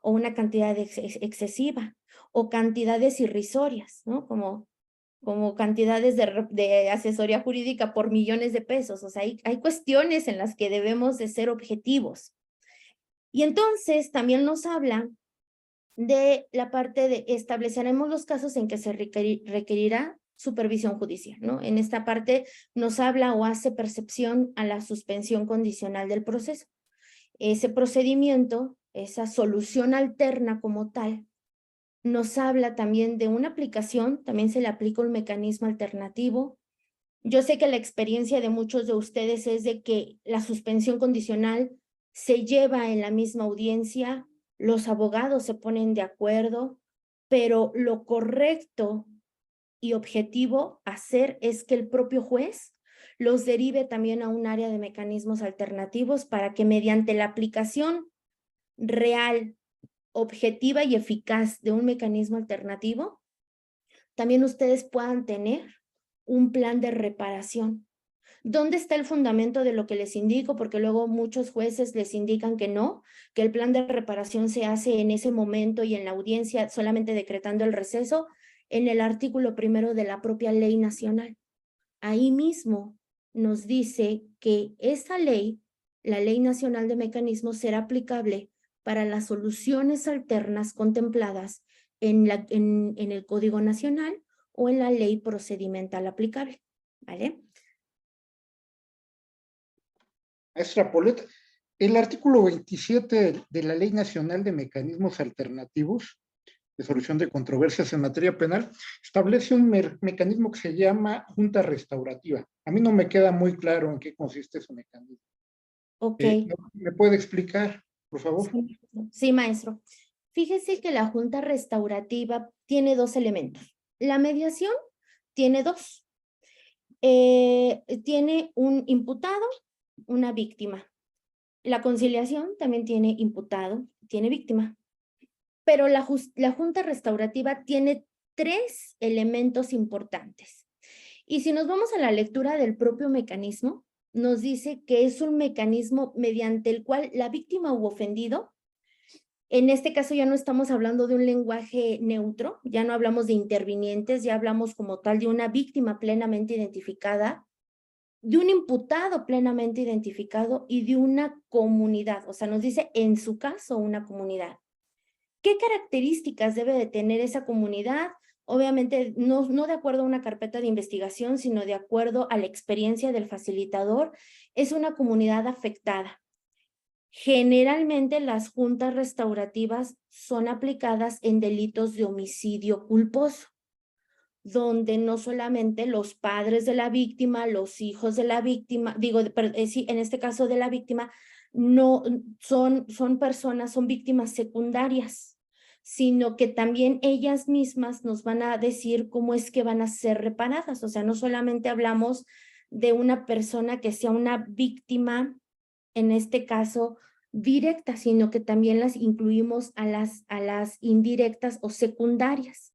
o una cantidad excesiva o cantidades irrisorias, ¿no? Como cantidades de asesoría jurídica por millones de pesos. O sea, hay cuestiones en las que debemos de ser objetivos. Y entonces también nos habla de la parte de estableceremos los casos en que se requerirá supervisión judicial, ¿no? En esta parte nos habla o hace percepción a la suspensión condicional del proceso. Ese procedimiento, esa solución alterna como tal, nos habla también de una aplicación, también se le aplica un mecanismo alternativo. Yo sé que la experiencia de muchos de ustedes es de que la suspensión condicional se lleva en la misma audiencia, los abogados se ponen de acuerdo, pero lo correcto y objetivo hacer es que el propio juez los derive también a un área de mecanismos alternativos para que mediante la aplicación real, objetiva y eficaz de un mecanismo alternativo, también ustedes puedan tener un plan de reparación. ¿Dónde está el fundamento de lo que les indico? Porque luego muchos jueces les indican que no, que el plan de reparación se hace en ese momento y en la audiencia solamente decretando el receso, en el artículo 1 de la propia ley nacional. Ahí mismo nos dice que esa ley, la Ley Nacional de Mecanismos, será aplicable para las soluciones alternas contempladas en el Código Nacional o en la ley procedimental aplicable, ¿vale? Maestra Polet, el artículo 27 de la Ley Nacional de Mecanismos Alternativos de Solución de Controversias en Materia Penal establece un mecanismo que se llama Junta Restaurativa. A mí no me queda muy claro en qué consiste ese mecanismo. Ok. ¿Me puede explicar, por favor? Sí, maestro. Fíjese que la Junta Restaurativa tiene dos elementos. La mediación tiene dos. Tiene un imputado, una víctima. La conciliación también tiene imputado, tiene víctima. Pero la Junta Restaurativa tiene tres elementos importantes. Y si nos vamos a la lectura del propio mecanismo, nos dice que es un mecanismo mediante el cual la víctima u ofendido, en este caso ya no estamos hablando de un lenguaje neutro, ya no hablamos de intervinientes, ya hablamos como tal de una víctima plenamente identificada, de un imputado plenamente identificado y de una comunidad. O sea, nos dice en su caso una comunidad. ¿Qué características debe de tener esa comunidad? Obviamente, no de acuerdo a una carpeta de investigación, sino de acuerdo a la experiencia del facilitador. Es una comunidad afectada. Generalmente las juntas restaurativas son aplicadas en delitos de homicidio culposo, donde no solamente los padres de la víctima, los hijos de la víctima, sí, en este caso de la víctima, no son personas, son víctimas secundarias, sino que también ellas mismas nos van a decir cómo es que van a ser reparadas. O sea, no solamente hablamos de una persona que sea una víctima, en este caso directa, sino que también las incluimos a las indirectas o secundarias.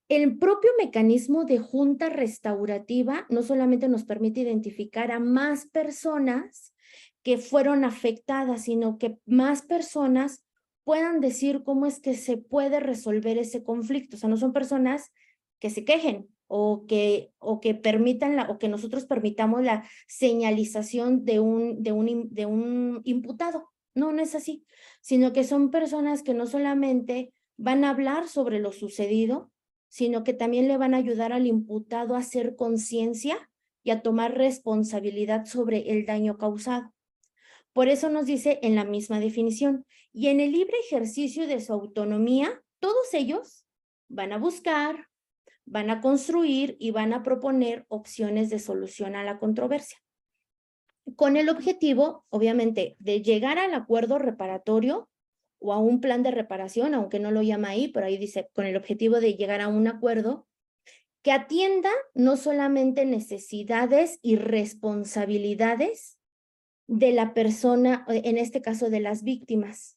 El propio mecanismo de junta restaurativa no solamente nos permite identificar a más personas que fueron afectadas, sino que más personas puedan decir cómo es que se puede resolver ese conflicto. O sea, no son personas que se quejen o que permitan o que nosotros permitamos la señalización de un imputado. No, no es así, sino que son personas que no solamente van a hablar sobre lo sucedido, sino que también le van a ayudar al imputado a hacer conciencia y a tomar responsabilidad sobre el daño causado. Por eso nos dice en la misma definición, y en el libre ejercicio de su autonomía, todos ellos van a buscar, van a construir y van a proponer opciones de solución a la controversia, con el objetivo, obviamente, de llegar al acuerdo reparatorio o a un plan de reparación, aunque no lo llama ahí, pero ahí dice, con el objetivo de llegar a un acuerdo que atienda no solamente necesidades y responsabilidades de la persona, en este caso de las víctimas,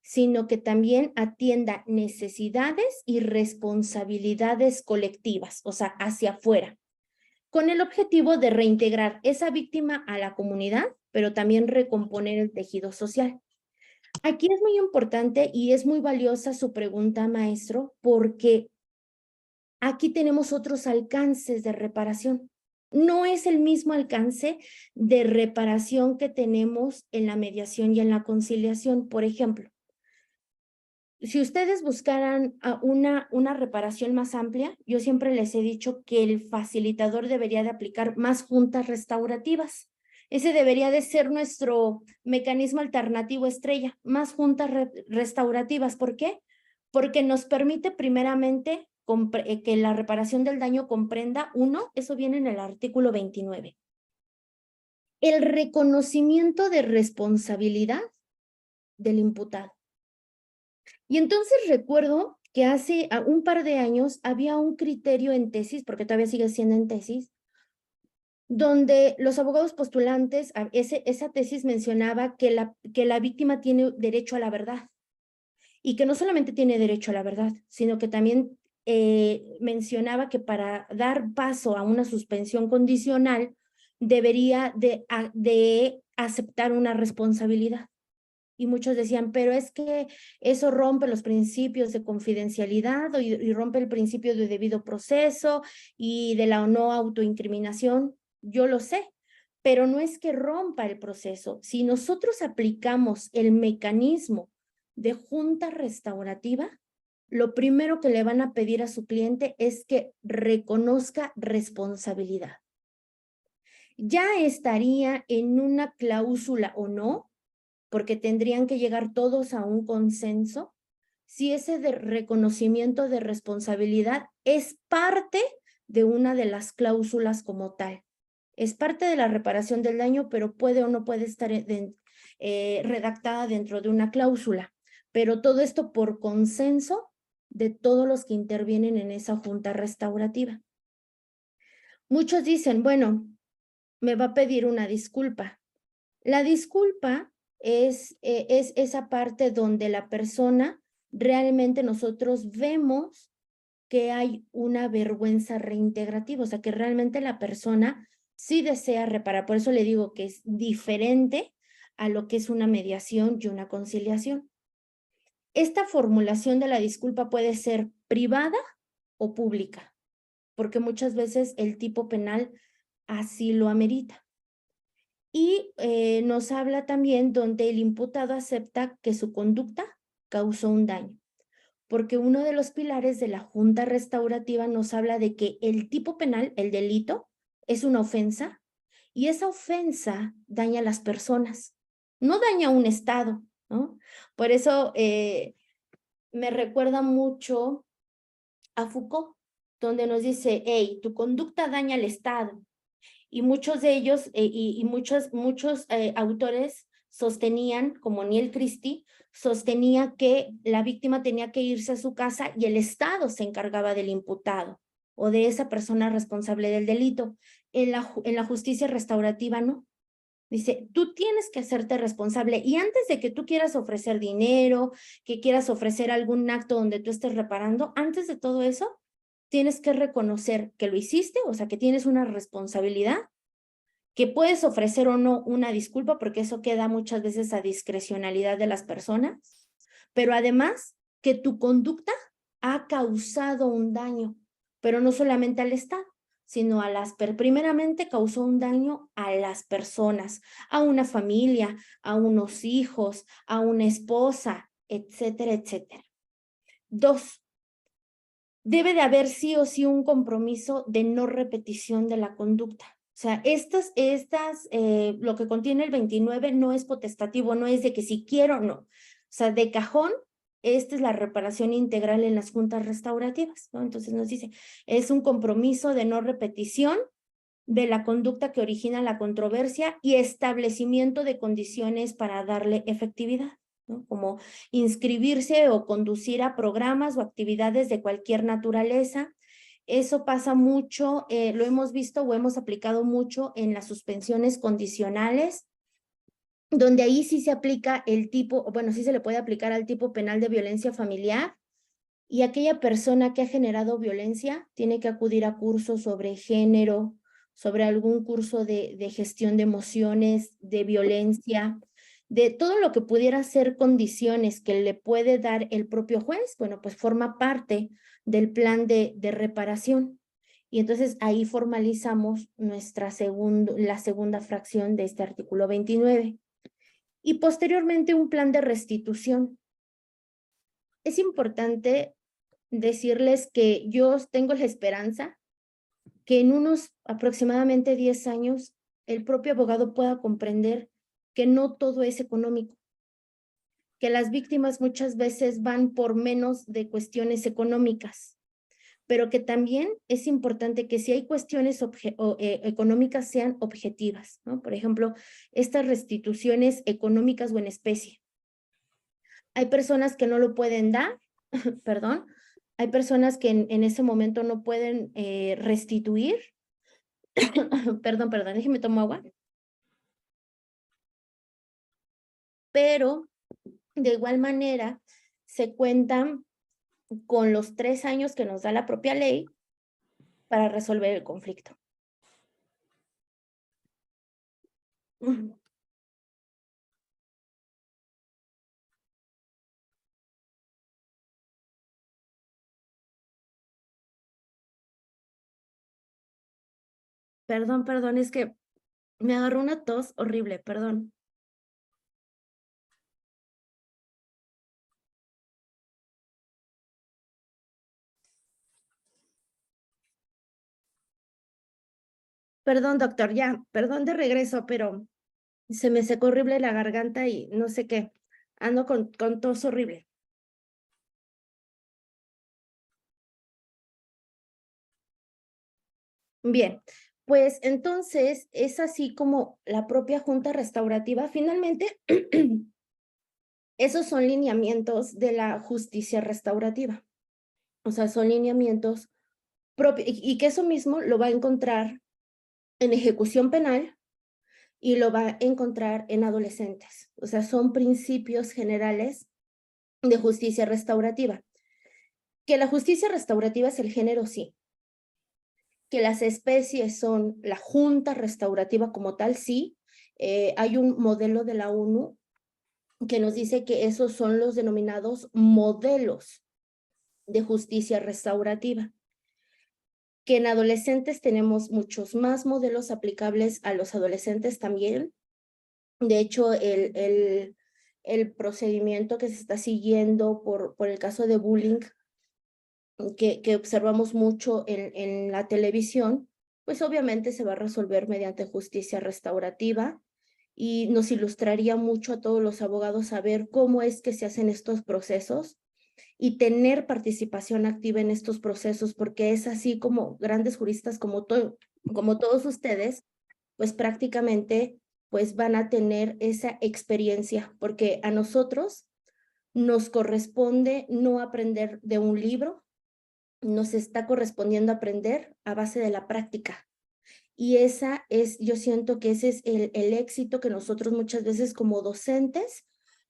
sino que también atienda necesidades y responsabilidades colectivas, o sea, hacia afuera, con el objetivo de reintegrar esa víctima a la comunidad, pero también recomponer el tejido social. Aquí es muy importante y es muy valiosa su pregunta, maestro, porque aquí tenemos otros alcances de reparación. No es el mismo alcance de reparación que tenemos en la mediación y en la conciliación. Por ejemplo, si ustedes buscaran una reparación más amplia, yo siempre les he dicho que el facilitador debería de aplicar más juntas restaurativas. Ese debería de ser nuestro mecanismo alternativo estrella, más juntas restaurativas. ¿Por qué? Porque nos permite primeramente que la reparación del daño comprenda, uno, eso viene en el artículo 29, el reconocimiento de responsabilidad del imputado. Y entonces recuerdo que hace un par de años había un criterio en tesis, porque todavía sigue siendo en tesis, donde los abogados postulantes, esa tesis mencionaba que la víctima tiene derecho a la verdad, y que no solamente tiene derecho a la verdad, sino que también mencionaba que para dar paso a una suspensión condicional debería de aceptar una responsabilidad. Y muchos decían, pero es que eso rompe los principios de confidencialidad y rompe el principio de debido proceso y de la no autoincriminación. Yo lo sé, pero no es que rompa el proceso. Si nosotros aplicamos el mecanismo de junta restaurativa, lo primero que le van a pedir a su cliente es que reconozca responsabilidad. Ya estaría en una cláusula o no, porque tendrían que llegar todos a un consenso, si ese reconocimiento de responsabilidad es parte de una de las cláusulas como tal. Es parte de la reparación del daño, pero puede o no puede estar redactada dentro de una cláusula. Pero todo esto por consenso de todos los que intervienen en esa junta restaurativa. Muchos dicen, bueno, me va a pedir una disculpa. La disculpa es esa parte donde la persona realmente nosotros vemos que hay una vergüenza reintegrativa, o sea, que realmente la persona sí desea reparar. Por eso le digo que es diferente a lo que es una mediación y una conciliación. Esta formulación de la disculpa puede ser privada o pública, porque muchas veces el tipo penal así lo amerita. Y nos habla también donde el imputado acepta que su conducta causó un daño. Porque uno de los pilares de la Junta Restaurativa nos habla de que el tipo penal, el delito, es una ofensa y esa ofensa daña a las personas, no daña a un Estado, ¿no? Por eso me recuerda mucho a Foucault, donde nos dice, hey, tu conducta daña al Estado. Y muchos de ellos muchos autores sostenían, como Neil Christie, sostenía que la víctima tenía que irse a su casa y el Estado se encargaba del imputado o de esa persona responsable del delito. En la justicia restaurativa no. Dice, tú tienes que hacerte responsable y antes de que tú quieras ofrecer dinero, que quieras ofrecer algún acto donde tú estés reparando, antes de todo eso, tienes que reconocer que lo hiciste, o sea, que tienes una responsabilidad, que puedes ofrecer o no una disculpa, porque eso queda muchas veces a discrecionalidad de las personas, pero además que tu conducta ha causado un daño, pero no solamente al Estado, sino primeramente causó un daño a las personas, a una familia, a unos hijos, a una esposa, etcétera, etcétera. 2, debe de haber sí o sí un compromiso de no repetición de la conducta. O sea, lo que contiene el 29 no es potestativo, no es de que si quiero, no. O sea, de cajón, esta es la reparación integral en las juntas restaurativas, ¿no? Entonces nos dice, es un compromiso de no repetición de la conducta que origina la controversia y establecimiento de condiciones para darle efectividad, ¿no? Como inscribirse o conducir a programas o actividades de cualquier naturaleza. Eso pasa mucho, lo hemos visto o hemos aplicado mucho en las suspensiones condicionales, donde ahí sí se aplica el tipo, bueno, sí se le puede aplicar al tipo penal de violencia familiar, y aquella persona que ha generado violencia tiene que acudir a cursos sobre género, sobre algún curso de gestión de emociones, de violencia, de todo lo que pudiera ser condiciones que le puede dar el propio juez, bueno, pues forma parte del plan de reparación. Y entonces ahí formalizamos la segunda fracción de este artículo 29. Y posteriormente un plan de restitución. Es importante decirles que yo tengo la esperanza que en unos aproximadamente 10 años el propio abogado pueda comprender que no todo es económico, que las víctimas muchas veces van por menos de cuestiones económicas, pero que también es importante que si hay cuestiones económicas sean objetivas, ¿no? Por ejemplo, estas restituciones económicas o en especie. Hay personas que no lo pueden dar, perdón, hay personas que en ese momento no pueden restituir. Perdón, déjeme tomar agua. Pero de igual manera se cuentan con los 3 años que nos da la propia ley para resolver el conflicto. Perdón, es que me agarró una tos horrible, perdón. Perdón, doctor, ya, perdón de regreso, pero se me secó horrible la garganta y no sé qué. Ando con tos horrible. Bien, pues entonces es así como la propia Junta Restaurativa, finalmente, esos son lineamientos de la justicia restaurativa. O sea, son lineamientos propios y que eso mismo lo va a encontrar en ejecución penal y lo va a encontrar en adolescentes. O sea, son principios generales de justicia restaurativa. Que la justicia restaurativa es el género, sí. Que las especies son la Junta Restaurativa como tal, sí. Hay un modelo de la ONU que nos dice que esos son los denominados modelos de justicia restaurativa. Que en adolescentes tenemos muchos más modelos aplicables a los adolescentes también. De hecho, el el procedimiento que se está siguiendo por el caso de bullying que observamos mucho en la televisión, pues obviamente se va a resolver mediante justicia restaurativa y nos ilustraría mucho a todos los abogados saber cómo es que se hacen estos procesos y tener participación activa en estos procesos, porque es así como grandes juristas como todos ustedes, pues prácticamente pues van a tener esa experiencia, porque a nosotros nos corresponde no aprender de un libro, nos está correspondiendo aprender a base de la práctica. Y yo siento que ese es el éxito que nosotros muchas veces como docentes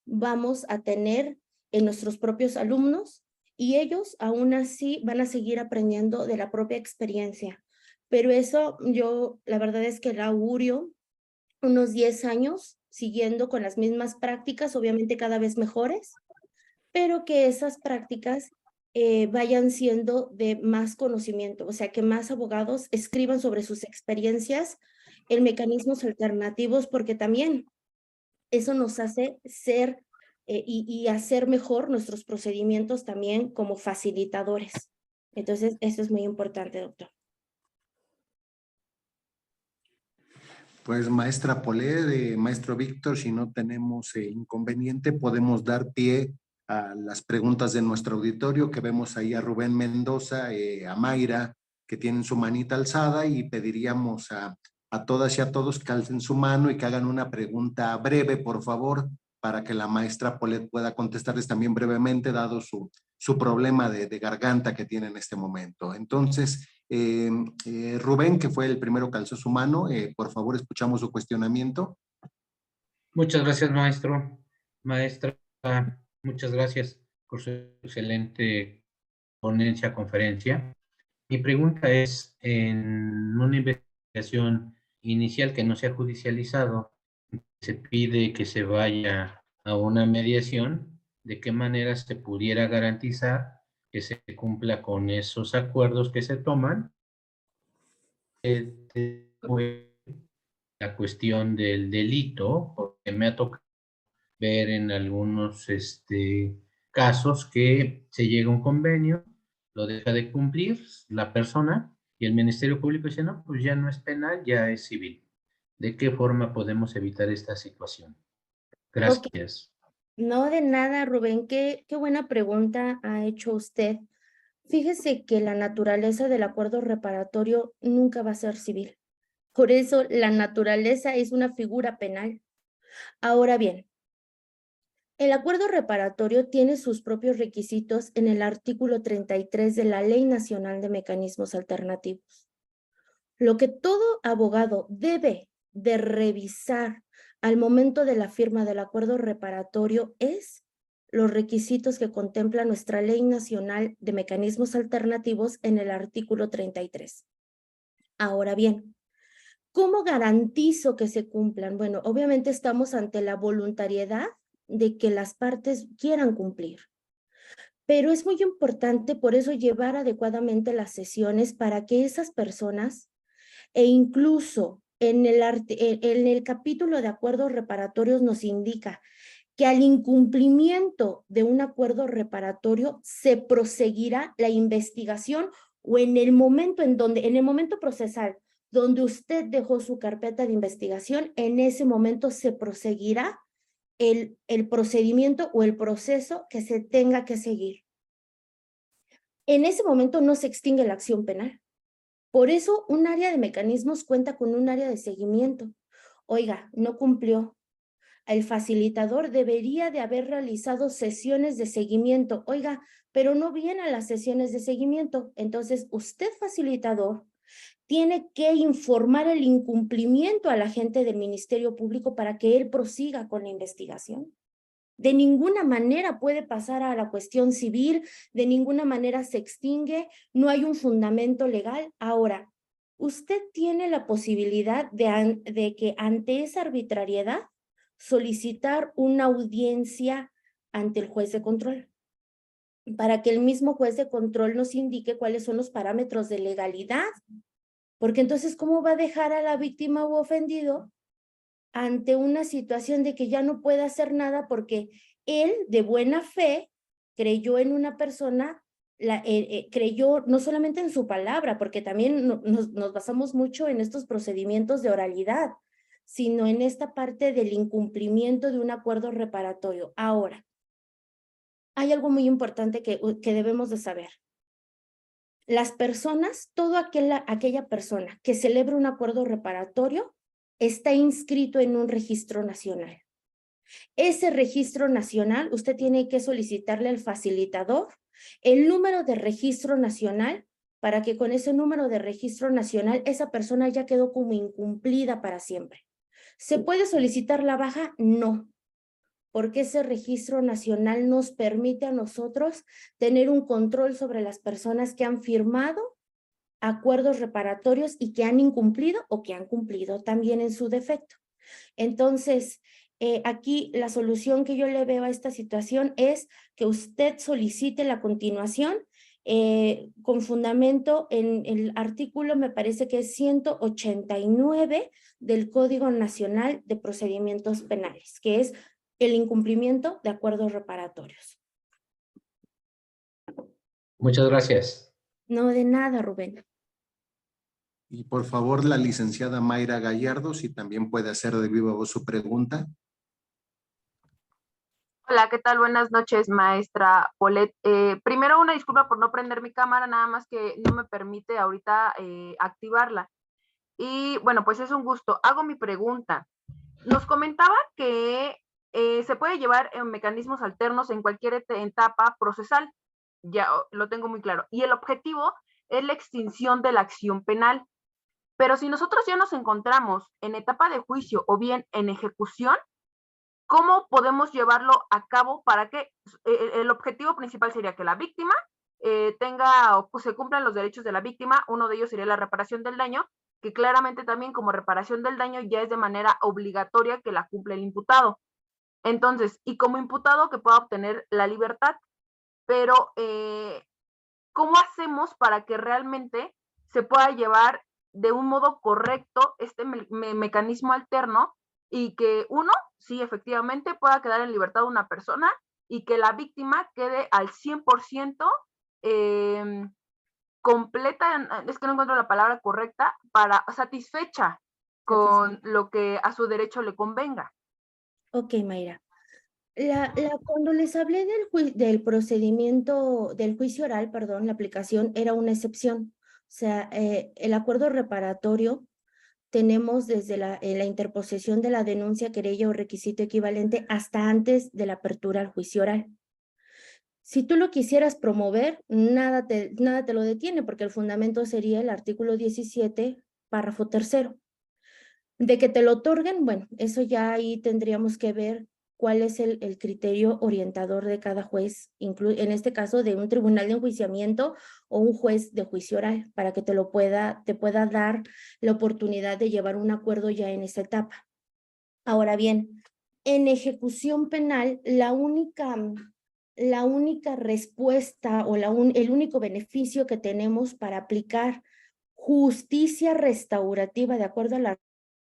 vamos a tener en nuestros propios alumnos y ellos aún así van a seguir aprendiendo de la propia experiencia. Pero eso yo, la verdad es que el augurio unos 10 años siguiendo con las mismas prácticas, obviamente cada vez mejores, pero que esas prácticas vayan siendo de más conocimiento, o sea, que más abogados escriban sobre sus experiencias en mecanismos alternativos, porque también eso nos hace ser y hacer mejor nuestros procedimientos también como facilitadores. Entonces, eso es muy importante, doctor. Pues maestra Polé, maestro Víctor, si no tenemos inconveniente, podemos dar pie a las preguntas de nuestro auditorio, que vemos ahí a Rubén Mendoza, a Mayra, que tienen su manita alzada, y pediríamos a todas y a todos que alcen su mano y que hagan una pregunta breve, por favor, para que la maestra Polet pueda contestarles también brevemente, dado su problema de garganta que tiene en este momento. Entonces, Rubén, que fue el primero que alzó su mano, por favor, escuchamos su cuestionamiento. Muchas gracias, maestro. Maestra, muchas gracias por su excelente ponencia, conferencia. Mi pregunta es, en una investigación inicial que no se ha judicializado, se pide que se vaya a una mediación, ¿de qué manera se pudiera garantizar que se cumpla con esos acuerdos que se toman? La cuestión del delito, porque me ha tocado ver en algunos casos que se llega a un convenio, lo deja de cumplir la persona y el Ministerio Público dice, no, pues ya no es penal, ya es civil. ¿De qué forma podemos evitar esta situación? Gracias. Okay. No, de nada, Rubén. Qué buena pregunta ha hecho usted. Fíjese que la naturaleza del acuerdo reparatorio nunca va a ser civil. Por eso la naturaleza es una figura penal. Ahora bien, el acuerdo reparatorio tiene sus propios requisitos en el artículo 33 de la Ley Nacional de Mecanismos Alternativos. Lo que todo abogado debe de revisar al momento de la firma del acuerdo reparatorio es los requisitos que contempla nuestra Ley Nacional de Mecanismos Alternativos en el artículo 33. Ahora bien, ¿cómo garantizo que se cumplan? Bueno, obviamente estamos ante la voluntariedad de que las partes quieran cumplir. Pero es muy importante por eso llevar adecuadamente las sesiones para que esas personas, e incluso en el capítulo de acuerdos reparatorios nos indica que al incumplimiento de un acuerdo reparatorio se proseguirá la investigación o en el momento procesal donde usted dejó su carpeta de investigación, en ese momento se proseguirá el procedimiento o el proceso que se tenga que seguir. En ese momento no se extingue la acción penal. Por eso un área de mecanismos cuenta con un área de seguimiento. Oiga, no cumplió. El facilitador debería de haber realizado sesiones de seguimiento. Oiga, pero no viene a las sesiones de seguimiento. Entonces, usted, facilitador, tiene que informar el incumplimiento al agente del Ministerio Público para que él prosiga con la investigación. De ninguna manera puede pasar a la cuestión civil, de ninguna manera se extingue, no hay un fundamento legal. Ahora, usted tiene la posibilidad de que ante esa arbitrariedad solicitar una audiencia ante el juez de control, para que el mismo juez de control nos indique cuáles son los parámetros de legalidad. Porque entonces, ¿cómo va a dejar a la víctima u ofendido ante una situación de que ya no puede hacer nada porque él, de buena fe, creyó en una persona, creyó no solamente en su palabra, porque también nos basamos mucho en estos procedimientos de oralidad, sino en esta parte del incumplimiento de un acuerdo reparatorio. Ahora, hay algo muy importante que debemos de saber. Las personas, aquella persona que celebra un acuerdo reparatorio está inscrito en un registro nacional. Ese registro nacional, usted tiene que solicitarle al facilitador el número de registro nacional para que con ese número de registro nacional esa persona ya quedó como incumplida para siempre. ¿Se puede solicitar la baja? No, porque ese registro nacional nos permite a nosotros tener un control sobre las personas que han firmado acuerdos reparatorios y que han incumplido o que han cumplido también en su defecto. Entonces, aquí la solución que yo le veo a esta situación es que usted solicite la continuación con fundamento en el artículo, me parece que es 189 del Código Nacional de Procedimientos Penales, que es el incumplimiento de acuerdos reparatorios. Muchas gracias. No, de nada, Rubén. Y por favor, la licenciada Mayra Gallardo, si también puede hacer de viva voz su pregunta. Hola, ¿qué tal? Buenas noches, maestra Polet. Primero, una disculpa por no prender mi cámara, nada más que no me permite ahorita activarla. Y bueno, pues es un gusto. Hago mi pregunta. Nos comentaba que se puede llevar en mecanismos alternos en cualquier etapa procesal. Ya lo tengo muy claro. Y el objetivo es la extinción de la acción penal. Pero si nosotros ya nos encontramos en etapa de juicio o bien en ejecución, ¿cómo podemos llevarlo a cabo para que el objetivo principal sería que la víctima tenga o se cumplan los derechos de la víctima? Uno de ellos sería la reparación del daño, que claramente también como reparación del daño ya es de manera obligatoria que la cumple el imputado. Entonces, y como imputado que pueda obtener la libertad, pero ¿cómo hacemos para que realmente se pueda llevar de un modo correcto este mecanismo alterno y que uno, sí, efectivamente, pueda quedar en libertad una persona y que la víctima quede al 100% completa, es que no encuentro la palabra correcta, para satisfecha con lo que a su derecho le convenga? Ok, Mayra. Cuando les hablé del procedimiento, del juicio oral, perdón, la aplicación era una excepción. O sea, el acuerdo reparatorio tenemos desde la interposición de la denuncia, querella o requisito equivalente hasta antes de la apertura al juicio oral. Si tú lo quisieras promover, nada te lo detiene, porque el fundamento sería el artículo 17, párrafo 3. De que te lo otorguen, bueno, eso ya ahí tendríamos que ver cuál es el criterio orientador de cada juez, en este caso de un tribunal de enjuiciamiento o un juez de juicio oral, para que te pueda dar la oportunidad de llevar un acuerdo ya en esa etapa. Ahora bien, en ejecución penal, la única respuesta o el único beneficio que tenemos para aplicar justicia restaurativa de acuerdo a la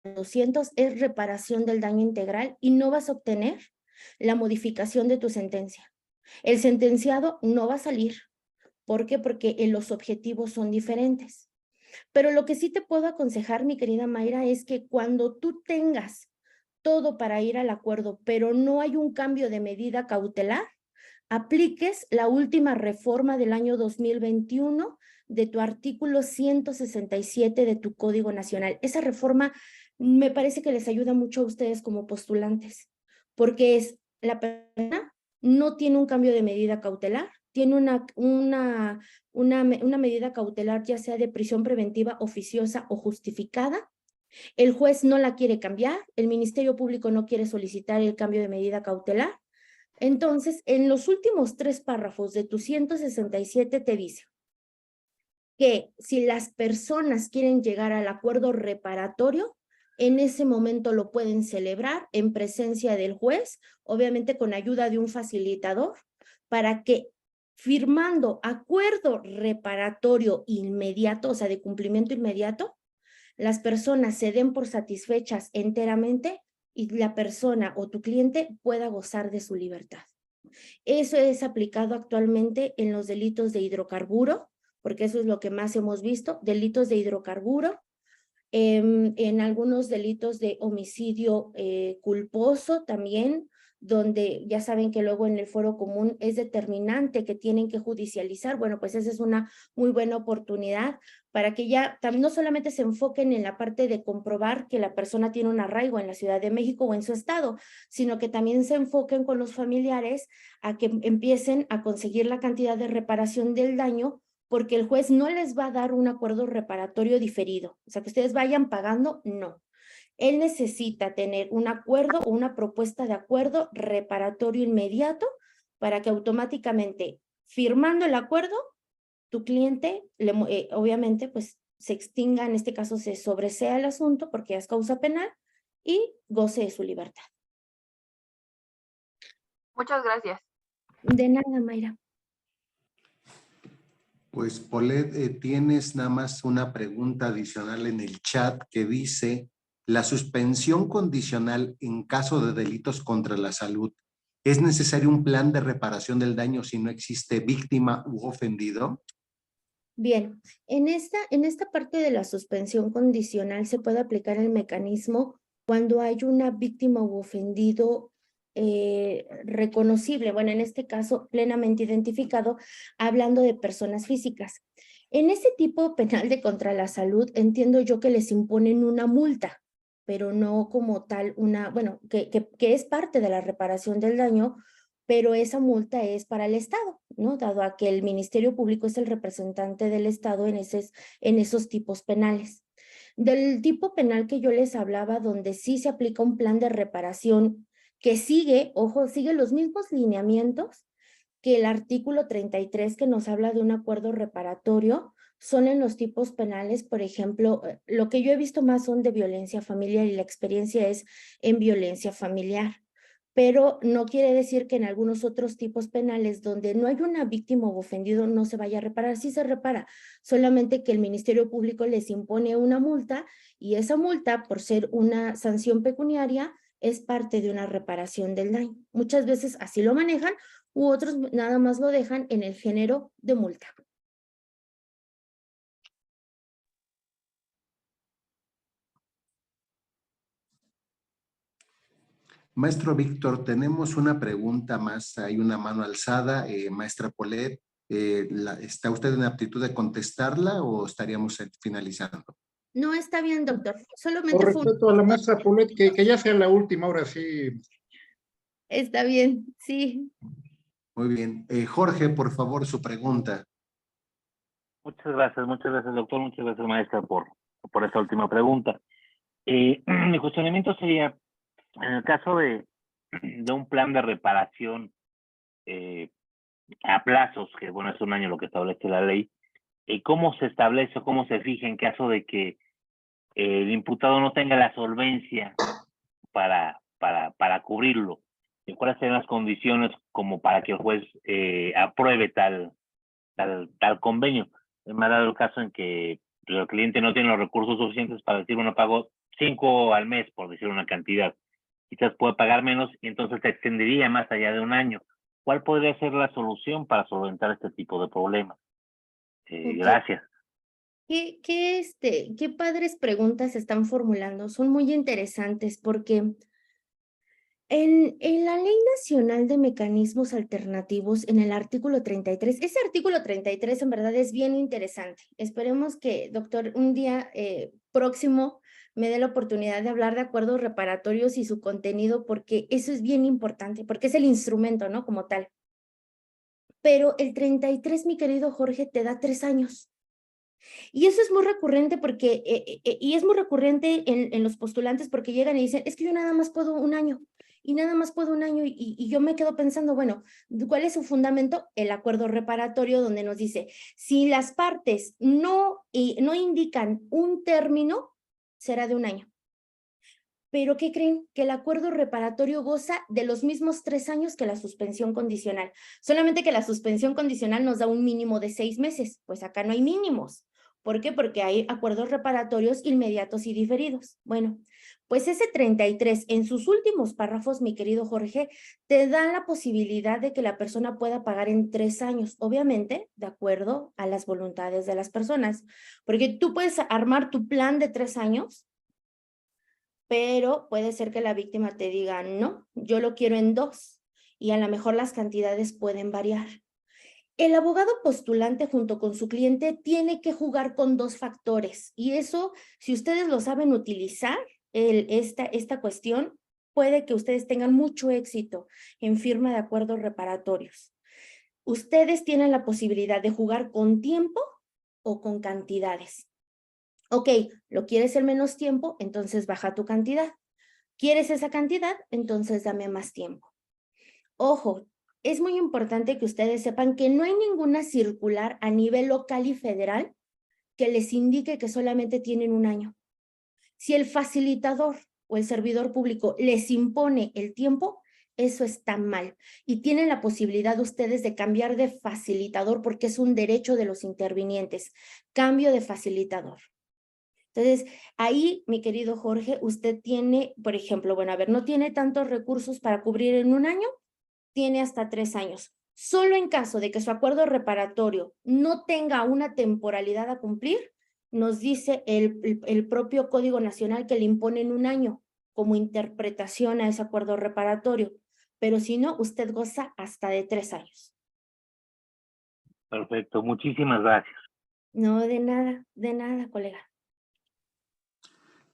200 es reparación del daño integral y no vas a obtener la modificación de tu sentencia. El sentenciado no va a salir. ¿Por qué? Porque los objetivos son diferentes. Pero lo que sí te puedo aconsejar, mi querida Mayra, es que cuando tú tengas todo para ir al acuerdo, pero no hay un cambio de medida cautelar, apliques la última reforma del año 2021 de tu artículo 167 de tu Código Nacional. Esa reforma me parece que les ayuda mucho a ustedes como postulantes, porque la persona no tiene un cambio de medida cautelar, tiene una medida cautelar ya sea de prisión preventiva oficiosa o justificada. El juez no la quiere cambiar, el Ministerio Público no quiere solicitar el cambio de medida cautelar. Entonces, en los últimos 3 párrafos de tu 167 te dice que si las personas quieren llegar al acuerdo reparatorio, en ese momento lo pueden celebrar en presencia del juez, obviamente con ayuda de un facilitador, para que firmando acuerdo reparatorio inmediato, o sea, de cumplimiento inmediato, las personas se den por satisfechas enteramente y la persona o tu cliente pueda gozar de su libertad. Eso es aplicado actualmente en los delitos de hidrocarburo, porque eso es lo que más hemos visto, delitos de hidrocarburo, en algunos delitos de homicidio culposo también, donde ya saben que luego en el foro común es determinante que tienen que judicializar. Bueno, pues esa es una muy buena oportunidad para que ya no solamente se enfoquen en la parte de comprobar que la persona tiene un arraigo en la Ciudad de México o en su estado, sino que también se enfoquen con los familiares a que empiecen a conseguir la cantidad de reparación del daño, porque el juez no les va a dar un acuerdo reparatorio diferido. O sea, que ustedes vayan pagando, no. Él necesita tener un acuerdo o una propuesta de acuerdo reparatorio inmediato para que automáticamente, firmando el acuerdo, tu cliente, obviamente, pues se extinga, en este caso se sobresea el asunto porque es causa penal y goce de su libertad. Muchas gracias. De nada, Mayra. Pues, Paulette, tienes nada más una pregunta adicional en el chat que dice: ¿la suspensión condicional en caso de delitos contra la salud es necesario un plan de reparación del daño si no existe víctima u ofendido? Bien, en esta parte de la suspensión condicional se puede aplicar el mecanismo cuando hay una víctima u ofendido reconocible, bueno, en este caso plenamente identificado, hablando de personas físicas. En ese tipo penal de contra la salud, entiendo yo que les imponen una multa, pero no como tal bueno, que es parte de la reparación del daño, pero esa multa es para el Estado, ¿no? Dado a que el Ministerio Público es el representante del Estado en esos tipos penales. Del tipo penal que yo les hablaba, donde sí se aplica un plan de reparación que sigue los mismos lineamientos que el artículo 33 que nos habla de un acuerdo reparatorio, son en los tipos penales, por ejemplo, lo que yo he visto más son de violencia familiar y la experiencia es en violencia familiar. Pero no quiere decir que en algunos otros tipos penales donde no hay una víctima o ofendido no se vaya a reparar, sí se repara, solamente que el Ministerio Público les impone una multa y esa multa, por ser una sanción pecuniaria, es parte de una reparación del daño. Muchas veces así lo manejan u otros nada más lo dejan en el género de multa. Maestro Víctor, tenemos una pregunta más. Hay una mano alzada. Maestra Paulette, ¿está usted en aptitud de contestarla o estaríamos finalizando? No, está bien, doctor. Solamente Por respeto a la maestra Paulette, que ya sea la última, ahora sí. Está bien, sí. Muy bien. Jorge, por favor, su pregunta. Muchas gracias, doctor. Muchas gracias, maestra, por esta última pregunta. Mi cuestionamiento sería, en el caso de un plan de reparación a plazos, que bueno, es un año lo que establece la ley, ¿cómo se establece o cómo se fija en caso de que el imputado no tenga la solvencia para cubrirlo? ¿Y cuáles serían las condiciones como para que el juez apruebe tal convenio? Me ha dado el caso en que el cliente no tiene los recursos suficientes para decir, bueno, pago 5 al mes, por decir una cantidad. Quizás puede pagar menos y entonces se extendería más allá de un año. ¿Cuál podría ser la solución para solventar este tipo de problemas? Okay. Gracias. ¿Qué padres preguntas están formulando? Son muy interesantes porque en la Ley Nacional de Mecanismos Alternativos, en el artículo 33, ese artículo 33 en verdad es bien interesante. Esperemos que, doctor, un día próximo me dé la oportunidad de hablar de acuerdos reparatorios y su contenido, porque eso es bien importante, porque es el instrumento, ¿no? Como tal. Pero el 33, mi querido Jorge, te da 3 años. Y eso es muy recurrente porque, y es muy recurrente en los postulantes porque llegan y dicen, es que yo nada más puedo un año. Y nada más puedo un año y yo me quedo pensando, bueno, ¿cuál es su fundamento? El acuerdo reparatorio donde nos dice, si las partes no indican un término, será de un año. Pero ¿qué creen? Que el acuerdo reparatorio goza de los mismos 3 años que la suspensión condicional. Solamente que la suspensión condicional nos da un mínimo de 6 meses, pues acá no hay mínimos. ¿Por qué? Porque hay acuerdos reparatorios inmediatos y diferidos. Bueno, Pues ese 33, en sus últimos párrafos, mi querido Jorge, te da la posibilidad de que la persona pueda pagar en 3 años, obviamente, de acuerdo a las voluntades de las personas, porque tú puedes armar tu plan de 3 años, pero puede ser que la víctima te diga, no, yo lo quiero en 2, y a lo mejor las cantidades pueden variar. El abogado postulante junto con su cliente tiene que jugar con 2 factores, y eso, si ustedes lo saben utilizar, esta cuestión, puede que ustedes tengan mucho éxito en firma de acuerdos reparatorios. Ustedes tienen la posibilidad de jugar con tiempo o con cantidades. Ok, ¿lo quieres en menos tiempo? Entonces baja tu cantidad. ¿Quieres esa cantidad? Entonces dame más tiempo. Ojo, es muy importante que ustedes sepan que no hay ninguna circular a nivel local y federal que les indique que solamente tienen 1 año. Si el facilitador o el servidor público les impone el tiempo, eso está mal. Y tienen la posibilidad ustedes de cambiar de facilitador porque es un derecho de los intervinientes. Cambio de facilitador. Entonces, ahí, mi querido Jorge, usted tiene, por ejemplo, bueno, a ver, no tiene tantos recursos para cubrir en 1 año, tiene hasta 3 años. Solo en caso de que su acuerdo reparatorio no tenga una temporalidad a cumplir, nos dice el propio Código Nacional que le imponen 1 año como interpretación a ese acuerdo reparatorio. Pero si no, usted goza hasta de 3 años. Perfecto, muchísimas gracias. No, de nada, colega.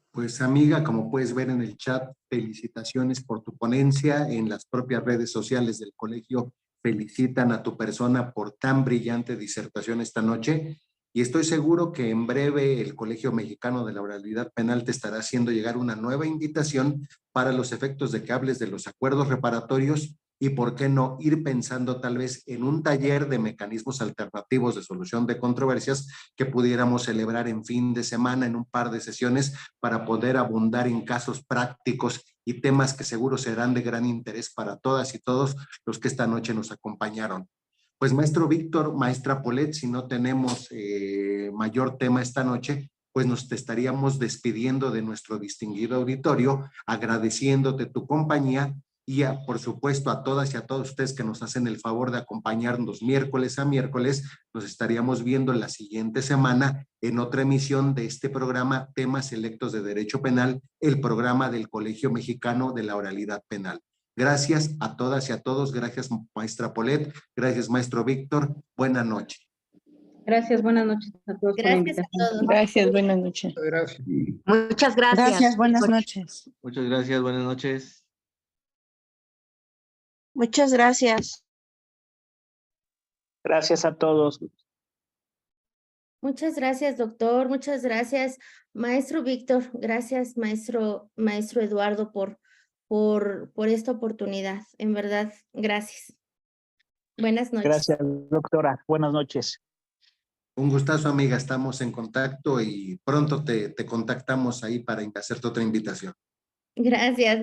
Pues amiga, como puedes ver en el chat, felicitaciones por tu ponencia. En las propias redes sociales del colegio felicitan a tu persona por tan brillante disertación esta noche. Y estoy seguro que en breve el Colegio Mexicano de la Oralidad Penal te estará haciendo llegar una nueva invitación para los efectos de que hables de los acuerdos reparatorios y por qué no ir pensando tal vez en un taller de mecanismos alternativos de solución de controversias que pudiéramos celebrar en fin de semana en un par de sesiones para poder abundar en casos prácticos y temas que seguro serán de gran interés para todas y todos los que esta noche nos acompañaron. Pues maestro Víctor, maestra Polet, si no tenemos mayor tema esta noche, pues nos te estaríamos despidiendo de nuestro distinguido auditorio, agradeciéndote tu compañía y por supuesto a todas y a todos ustedes que nos hacen el favor de acompañarnos miércoles a miércoles. Nos estaríamos viendo la siguiente semana en otra emisión de este programa Temas Selectos de Derecho Penal, el programa del Colegio Mexicano de la Oralidad Penal. Gracias a todas y a todos. Gracias, maestra Polet. Gracias, maestro Víctor. Buenas noches. Gracias, buenas noches a todos. Gracias a todos. Gracias, buenas noches. Gracias. Muchas gracias. Gracias, buenas noches. Muchas gracias, buenas noches. Muchas gracias. Gracias a todos. Muchas gracias, doctor. Muchas gracias, maestro Víctor. Gracias, maestro Eduardo, por esta oportunidad. En verdad, gracias. Buenas noches. Gracias, doctora. Buenas noches. Un gustazo, amiga. Estamos en contacto y pronto te contactamos ahí para hacerte otra invitación. Gracias.